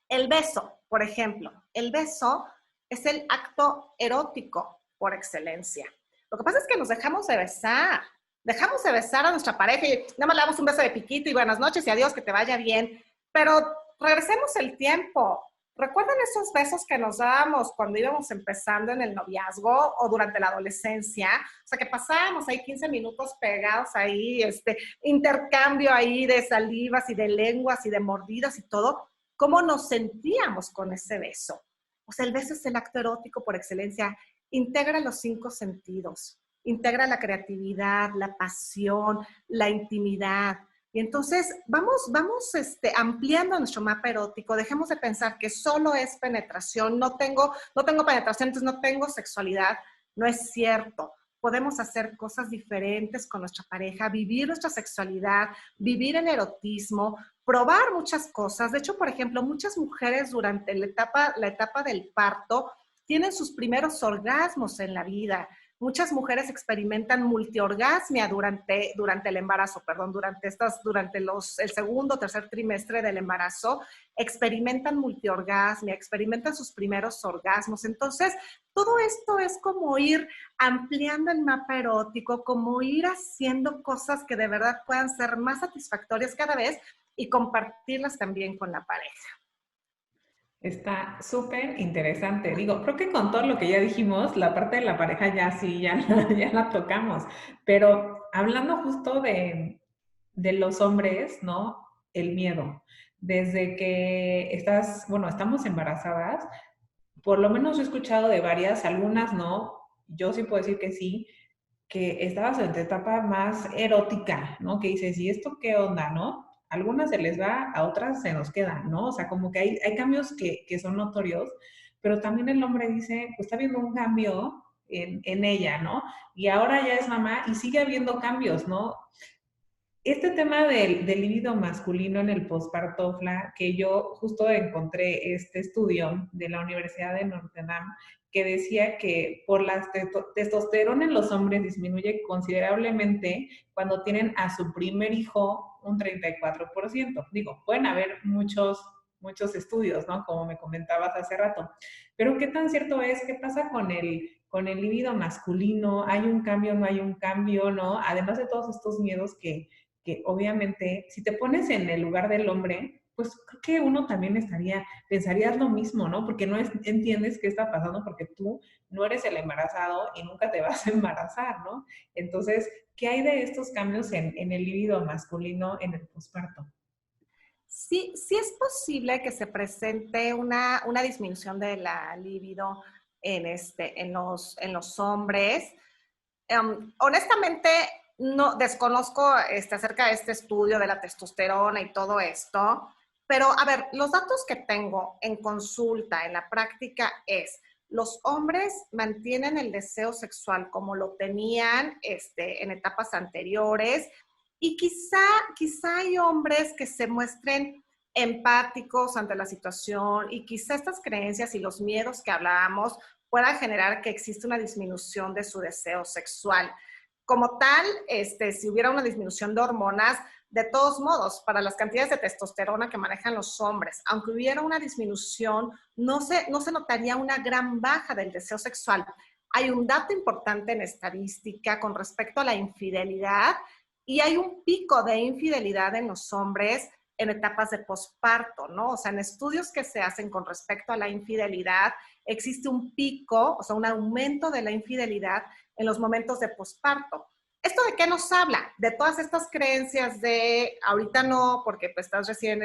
el beso, por ejemplo, el beso es el acto erótico por excelencia. Lo que pasa es que nos dejamos de besar a nuestra pareja y nada más le damos un beso de piquito y buenas noches y adiós, que te vaya bien. Pero regresemos el tiempo. ¿Recuerdan esos besos que nos dábamos cuando íbamos empezando en el noviazgo o durante la adolescencia? O sea, que pasábamos ahí 15 minutos pegados ahí, intercambio ahí de salivas y de lenguas y de mordidas y todo. ¿Cómo nos sentíamos con ese beso? O sea, el beso es el acto erótico por excelencia. Integra los 5 sentidos. Integra la creatividad, la pasión, la intimidad. Y entonces vamos ampliando nuestro mapa erótico. Dejemos de pensar que solo es penetración. No tengo penetración, entonces no tengo sexualidad. No es cierto. Podemos hacer cosas diferentes con nuestra pareja, vivir nuestra sexualidad, vivir el erotismo, probar muchas cosas. De hecho, por ejemplo, muchas mujeres durante la etapa del parto tienen sus primeros orgasmos en la vida. Muchas mujeres experimentan multiorgasmia durante el embarazo, durante el segundo o tercer trimestre del embarazo, experimentan multiorgasmia, experimentan sus primeros orgasmos. Entonces, todo esto es como ir ampliando el mapa erótico, como ir haciendo cosas que de verdad puedan ser más satisfactorias cada vez y compartirlas también con la pareja. Está súper interesante. Digo, creo que con todo lo que ya dijimos, la parte de la pareja ya sí, ya, ya la tocamos. Pero hablando justo de los hombres, ¿no? El miedo. Desde que estás, bueno, estamos embarazadas, por lo menos yo he escuchado de varias, algunas no, yo sí puedo decir que sí, que estabas en tu etapa más erótica, ¿no? Que dices, ¿y esto qué onda, no? Algunas se les va, a otras se nos quedan, ¿no? O sea, como que hay cambios que son notorios, pero también el hombre dice, pues está habiendo un cambio en ella, ¿no? Y ahora ya es mamá y sigue habiendo cambios, ¿no? Este tema del líbido masculino en el posparto, Fla, que yo justo encontré este estudio de la Universidad de Notre Dame que decía que por la testosterona en los hombres disminuye considerablemente cuando tienen a su primer hijo un 34%. Digo, pueden haber muchos estudios, ¿no? Como me comentabas hace rato. Pero ¿qué tan cierto es? ¿Qué pasa con el líbido masculino? ¿Hay un cambio, no hay un cambio, no? Además de todos estos miedos que obviamente, si te pones en el lugar del hombre, pues creo que uno también pensarías lo mismo, ¿no? Porque no entiendes qué está pasando porque tú no eres el embarazado y nunca te vas a embarazar, ¿no? Entonces, ¿qué hay de estos cambios en el líbido masculino en el posparto? Sí, sí es posible que se presente una disminución de la libido en los hombres. Honestamente, no desconozco acerca de este estudio de la testosterona y todo esto, pero a ver, los datos que tengo en consulta, en la práctica es, los hombres mantienen el deseo sexual como lo tenían en etapas anteriores y quizá hay hombres que se muestren empáticos ante la situación y quizá estas creencias y los miedos que hablábamos puedan generar que existe una disminución de su deseo sexual. Como tal, si hubiera una disminución de hormonas, de todos modos, para las cantidades de testosterona que manejan los hombres, aunque hubiera una disminución, no se notaría una gran baja del deseo sexual. Hay un dato importante en estadística con respecto a la infidelidad y hay un pico de infidelidad en los hombres en etapas de posparto, ¿no? O sea, en estudios que se hacen con respecto a la infidelidad, existe un pico, o sea, un aumento de la infidelidad en los momentos de posparto. ¿Esto de qué nos habla? De todas estas creencias de ahorita no, porque pues estás recién,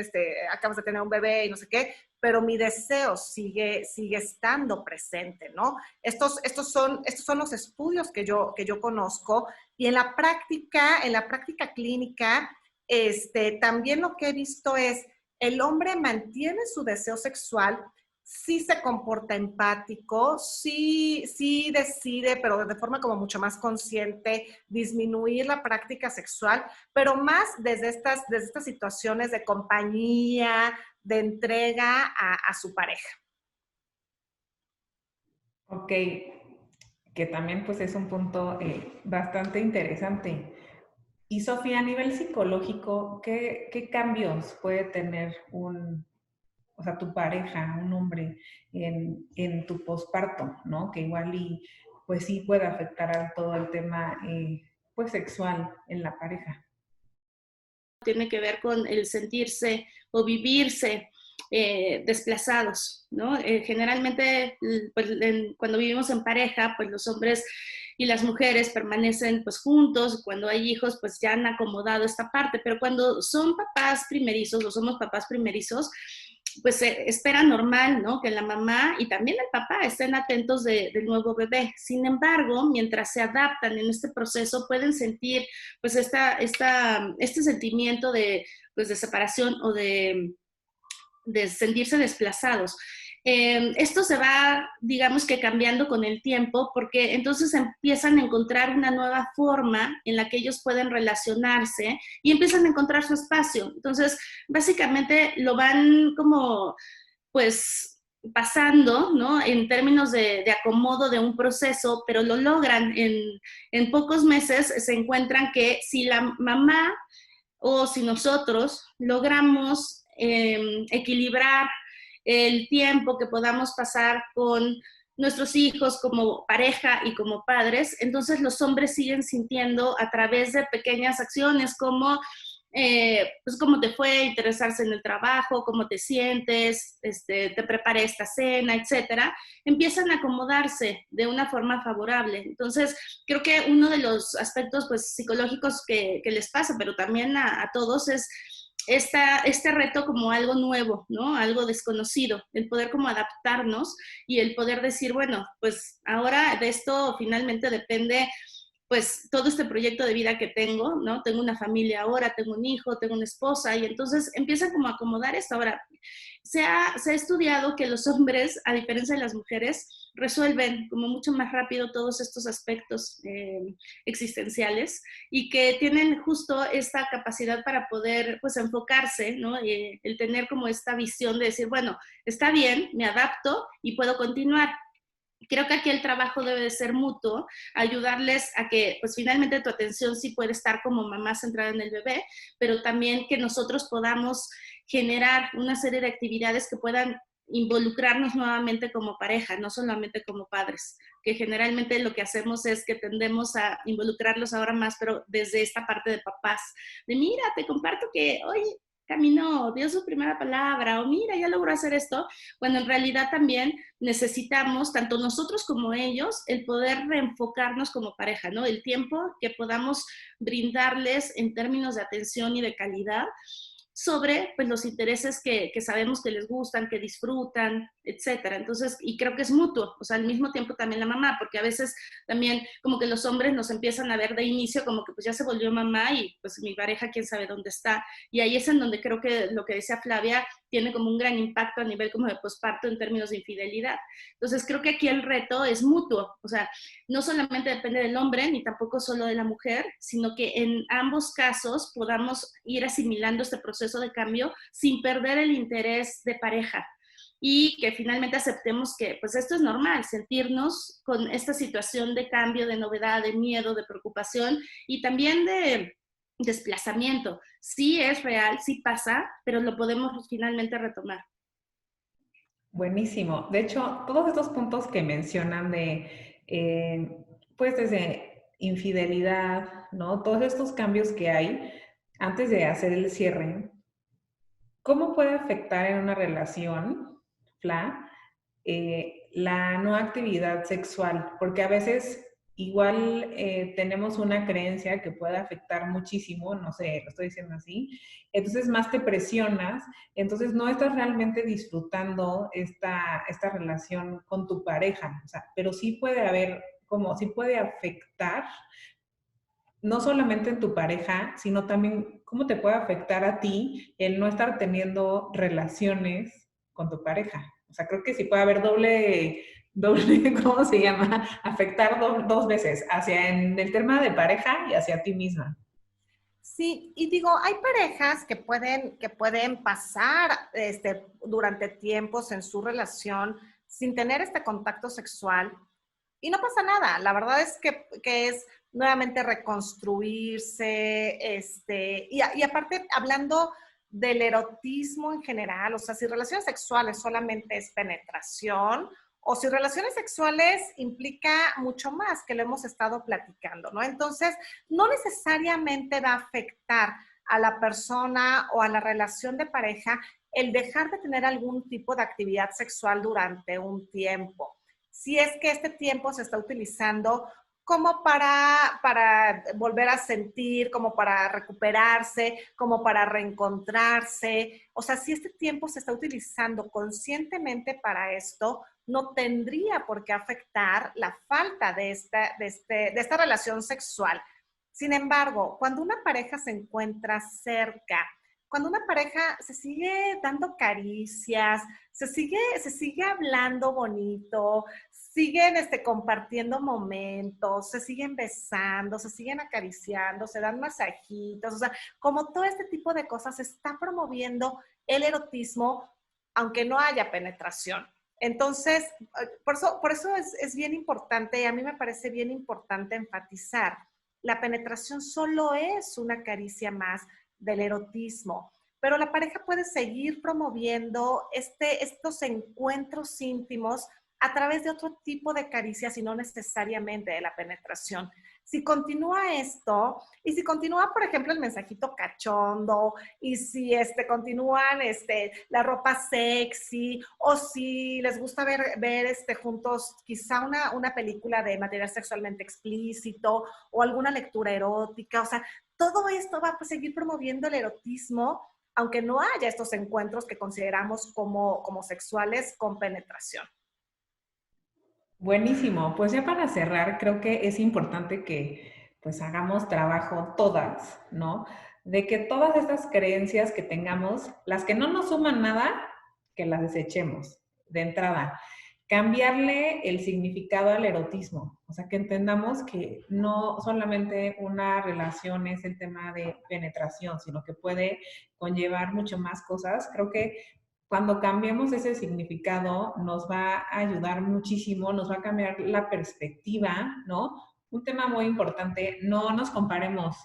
acabas de tener un bebé y no sé qué, pero mi deseo sigue estando presente, ¿no? Estos son los estudios que yo conozco y en la práctica clínica, también lo que he visto es el hombre mantiene su deseo sexual, sí se comporta empático, sí decide, pero de forma como mucho más consciente, disminuir la práctica sexual, pero más desde estas situaciones de compañía, de entrega a su pareja. Ok, que también pues es un punto bastante interesante. Y Sofía, a nivel psicológico, ¿qué cambios puede tener o sea, tu pareja, un hombre, en tu posparto, ¿no? Que igual y pues sí puede afectar a todo el tema pues sexual en la pareja. Tiene que ver con el sentirse o vivirse desplazados, ¿no? Generalmente, pues, cuando vivimos en pareja, pues los hombres y las mujeres permanecen pues juntos, cuando hay hijos pues ya han acomodado esta parte, pero cuando son papás primerizos o somos papás primerizos, pues se espera normal, ¿no? Que la mamá y también el papá estén atentos del nuevo bebé. Sin embargo, mientras se adaptan en este proceso, pueden sentir pues este sentimiento pues, de separación o de sentirse desplazados. Esto se va, digamos que cambiando con el tiempo, porque entonces empiezan a encontrar una nueva forma en la que ellos pueden relacionarse y empiezan a encontrar su espacio. Entonces, básicamente lo van como, pues, pasando, ¿no? En términos de acomodo de un proceso, pero lo logran en pocos meses. Se encuentran que si la mamá o si nosotros logramos equilibrar el tiempo que podamos pasar con nuestros hijos como pareja y como padres, entonces los hombres siguen sintiendo a través de pequeñas acciones como pues cómo te fue, interesarse en el trabajo, cómo te sientes, te preparé esta cena, etcétera, empiezan a acomodarse de una forma favorable. Entonces, creo que uno de los aspectos pues, psicológicos que les pasa, pero también a todos, es este reto como algo nuevo, ¿no? Algo desconocido, el poder como adaptarnos y el poder decir, bueno, pues ahora de esto finalmente depende pues todo este proyecto de vida que tengo, ¿no? Tengo una familia ahora, tengo un hijo, tengo una esposa, y entonces empiezan como a acomodar esto. Ahora, se ha estudiado que los hombres, a diferencia de las mujeres, resuelven como mucho más rápido todos estos aspectos existenciales y que tienen justo esta capacidad para poder pues enfocarse, ¿no? El tener como esta visión de decir, bueno, está bien, me adapto y puedo continuar. Creo que aquí el trabajo debe de ser mutuo, ayudarles a que pues finalmente tu atención sí puede estar como mamá centrada en el bebé, pero también que nosotros podamos generar una serie de actividades que puedan involucrarnos nuevamente como pareja, no solamente como padres, que generalmente lo que hacemos es que tendemos a involucrarlos ahora más, pero desde esta parte de papás, de mira, te comparto que, oye, caminó, dio su primera palabra, o mira, ya logró hacer esto, cuando en realidad también necesitamos, tanto nosotros como ellos, el poder reenfocarnos como pareja, ¿no? El tiempo que podamos brindarles en términos de atención y de calidad sobre pues, los intereses que sabemos que les gustan, que disfrutan, etcétera. Entonces, y creo que es mutuo, o sea, al mismo tiempo también la mamá, porque a veces también como que los hombres nos empiezan a ver de inicio como que pues ya se volvió mamá y pues mi pareja quién sabe dónde está. Y ahí es en donde creo que lo que decía Flavia tiene como un gran impacto a nivel como de posparto en términos de infidelidad. Entonces, creo que aquí el reto es mutuo, o sea, no solamente depende del hombre, ni tampoco solo de la mujer, sino que en ambos casos podamos ir asimilando este proceso de cambio sin perder el interés de pareja y que finalmente aceptemos que pues esto es normal, sentirnos con esta situación de cambio, de novedad, de miedo, de preocupación y también de desplazamiento. Sí es real, sí pasa, pero lo podemos finalmente retomar. Buenísimo. De hecho, todos estos puntos que mencionan pues desde infidelidad, ¿no? Todos estos cambios que hay antes de hacer el cierre, ¿cómo puede afectar en una relación, Fla, la no actividad sexual? Porque a veces igual tenemos una creencia que puede afectar muchísimo, no sé, lo estoy diciendo así, entonces más te presionas, entonces no estás realmente disfrutando esta relación con tu pareja, o sea, pero sí puede haber, como sí puede afectar no solamente en tu pareja, sino también cómo te puede afectar a ti el no estar teniendo relaciones con tu pareja. O sea, creo que sí puede haber ¿cómo se llama? Afectar dos veces, hacia en el tema de pareja y hacia ti misma. Sí, y digo, hay parejas que pueden pasar durante tiempos en su relación sin tener este contacto sexual y no pasa nada. La verdad es que es nuevamente reconstruirse, y aparte hablando del erotismo en general, o sea, si relaciones sexuales solamente es penetración, o si relaciones sexuales implica mucho más, que lo hemos estado platicando, ¿no? Entonces, no necesariamente va a afectar a la persona o a la relación de pareja el dejar de tener algún tipo de actividad sexual durante un tiempo. Si es que este tiempo se está utilizando como para volver a sentir, como para recuperarse, como para reencontrarse. O sea, si este tiempo se está utilizando conscientemente para esto, no tendría por qué afectar la falta de esta relación sexual. Sin embargo, cuando una pareja se encuentra cerca, cuando una pareja se sigue dando caricias, se sigue hablando bonito, siguen compartiendo momentos, se siguen besando, se siguen acariciando, se dan masajitos, o sea, como todo este tipo de cosas se está promoviendo el erotismo, aunque no haya penetración. Entonces, por eso es bien importante, y a mí me parece bien importante enfatizar, la penetración solo es una caricia más del erotismo, pero la pareja puede seguir promoviendo estos encuentros íntimos a través de otro tipo de caricias y no necesariamente de la penetración. Si continúa esto, y si continúa, por ejemplo, el mensajito cachondo, y si continúan la ropa sexy, o si les gusta ver juntos quizá una película de material sexualmente explícito, o alguna lectura erótica, o sea, todo esto va a seguir promoviendo el erotismo, aunque no haya estos encuentros que consideramos como sexuales con penetración. Buenísimo. Pues ya para cerrar, creo que es importante que pues hagamos trabajo todas, ¿no? De que todas estas creencias que tengamos, las que no nos suman nada, que las desechemos de entrada. Cambiarle el significado al erotismo, o sea, que entendamos que no solamente una relación es el tema de penetración, sino que puede conllevar mucho más cosas. Creo que cuando cambiemos ese significado nos va a ayudar muchísimo, nos va a cambiar la perspectiva, ¿no? Un tema muy importante, no nos comparemos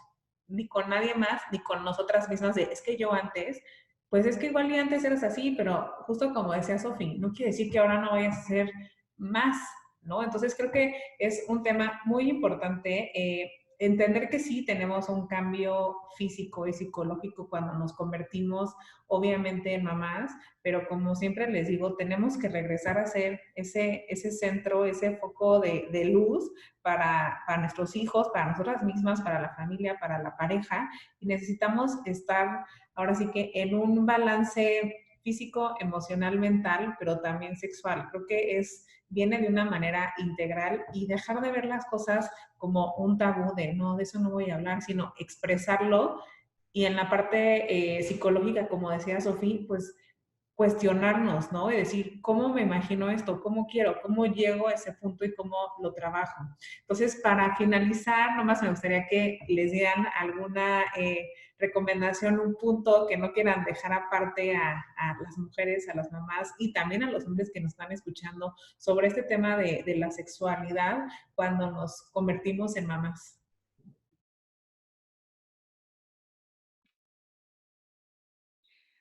ni con nadie más, ni con nosotras mismas de, es que yo antes, pues es que igual y antes eras así, pero justo como decía Sofi, no quiere decir que ahora no vayas a ser más, ¿no? Entonces creo que es un tema muy importante. Entender que sí tenemos un cambio físico y psicológico cuando nos convertimos obviamente en mamás, pero como siempre les digo, tenemos que regresar a ser ese centro, ese foco de luz para nuestros hijos, para nosotras mismas, para la familia, para la pareja, y necesitamos estar ahora sí que en un balance físico, emocional, mental, pero también sexual. Creo que viene de una manera integral y dejar de ver las cosas como un tabú de no, de eso no voy a hablar, sino expresarlo. Y en la parte psicológica, como decía Sofía, pues cuestionarnos, ¿no? Y decir, ¿cómo me imagino esto? ¿Cómo quiero? ¿Cómo llego a ese punto y cómo lo trabajo? Entonces, para finalizar, nomás me gustaría que les dieran alguna recomendación, un punto que no quieran dejar aparte a las mujeres, a las mamás y también a los hombres que nos están escuchando sobre este tema de la sexualidad cuando nos convertimos en mamás.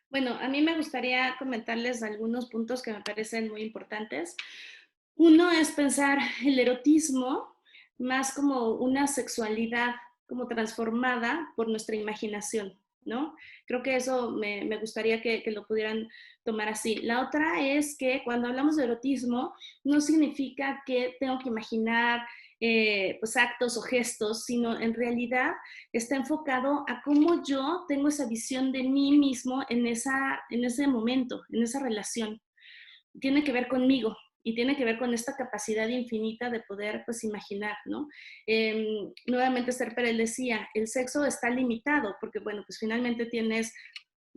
Bueno, a mí me gustaría comentarles algunos puntos que me parecen muy importantes. Uno es pensar el erotismo más como una sexualidad como transformada por nuestra imaginación, ¿no? Creo que eso me gustaría que lo pudieran tomar así. La otra es que cuando hablamos de erotismo, no significa que tengo que imaginar pues actos o gestos, sino en realidad está enfocado a cómo yo tengo esa visión de mí mismo en ese momento, en esa relación. Tiene que ver conmigo y tiene que ver con esta capacidad infinita de poder pues imaginar, ¿no? Nuevamente Esther Perel decía, el sexo está limitado porque bueno, pues finalmente tienes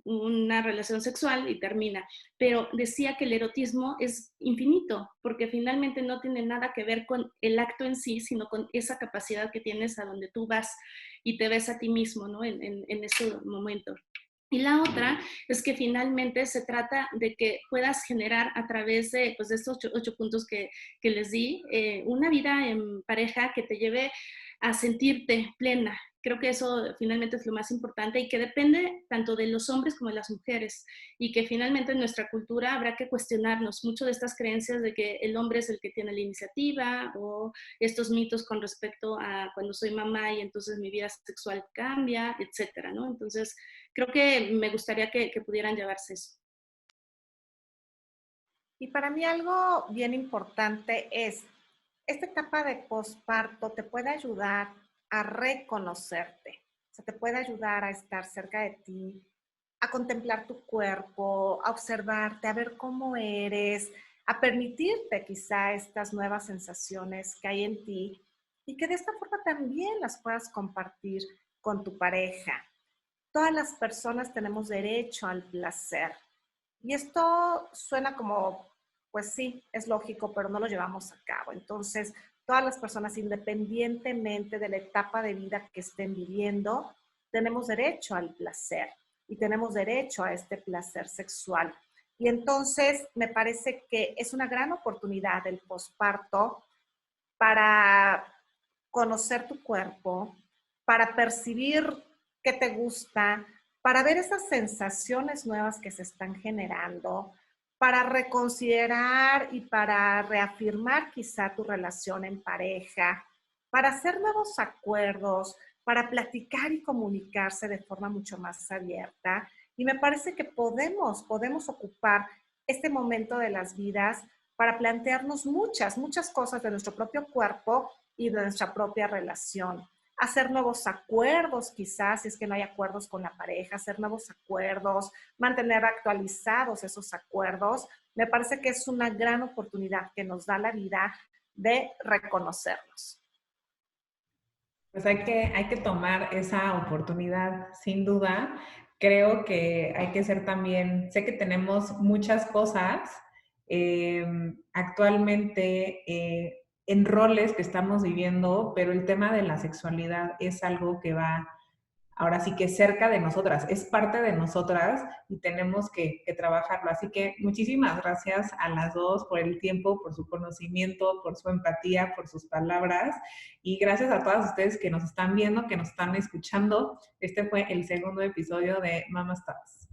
una relación sexual y termina, pero decía que el erotismo es infinito porque finalmente no tiene nada que ver con el acto en sí, sino con esa capacidad que tienes a donde tú vas y te ves a ti mismo, ¿no? En ese momento. Y la otra es que finalmente se trata de que puedas generar a través de, pues, de estos 8 puntos que les di, una vida en pareja que te lleve a sentirte plena. Creo que eso finalmente es lo más importante y que depende tanto de los hombres como de las mujeres y que finalmente en nuestra cultura habrá que cuestionarnos mucho de estas creencias de que el hombre es el que tiene la iniciativa o estos mitos con respecto a cuando soy mamá y entonces mi vida sexual cambia, etcétera, ¿no? Entonces, creo que me gustaría que pudieran llevarse eso. Y para mí algo bien importante es, esta etapa de posparto te puede ayudar a reconocerte, o sea, te puede ayudar a estar cerca de ti, a contemplar tu cuerpo, a observarte, a ver cómo eres, a permitirte quizá estas nuevas sensaciones que hay en ti y que de esta forma también las puedas compartir con tu pareja. Todas las personas tenemos derecho al placer. Y esto suena como, pues sí, es lógico, pero no lo llevamos a cabo. Entonces, todas las personas, independientemente de la etapa de vida que estén viviendo, tenemos derecho al placer y tenemos derecho a este placer sexual. Y entonces, me parece que es una gran oportunidad el posparto para conocer tu cuerpo, para percibir qué te gusta, para ver esas sensaciones nuevas que se están generando, para reconsiderar y para reafirmar quizá tu relación en pareja. para hacer nuevos acuerdos, para platicar y comunicarse de forma mucho más abierta. Y me parece que podemos ocupar este momento de las vidas para plantearnos muchas cosas de nuestro propio cuerpo y de nuestra propia relación. Hacer nuevos acuerdos, quizás, si es que no hay acuerdos con la pareja, hacer nuevos acuerdos, mantener actualizados esos acuerdos. Me parece que es una gran oportunidad que nos da la vida de reconocernos. Pues hay que tomar esa oportunidad, sin duda. Creo que hay que ser también, sé que tenemos muchas cosas actualmente en roles que estamos viviendo, pero el tema de la sexualidad es algo que va ahora sí que cerca de nosotras, es parte de nosotras y tenemos que trabajarlo. Así que muchísimas gracias a las dos por el tiempo, por su conocimiento, por su empatía, por sus palabras y gracias a todas ustedes que nos están viendo, que nos están escuchando. Este fue el segundo episodio de Mama Talks.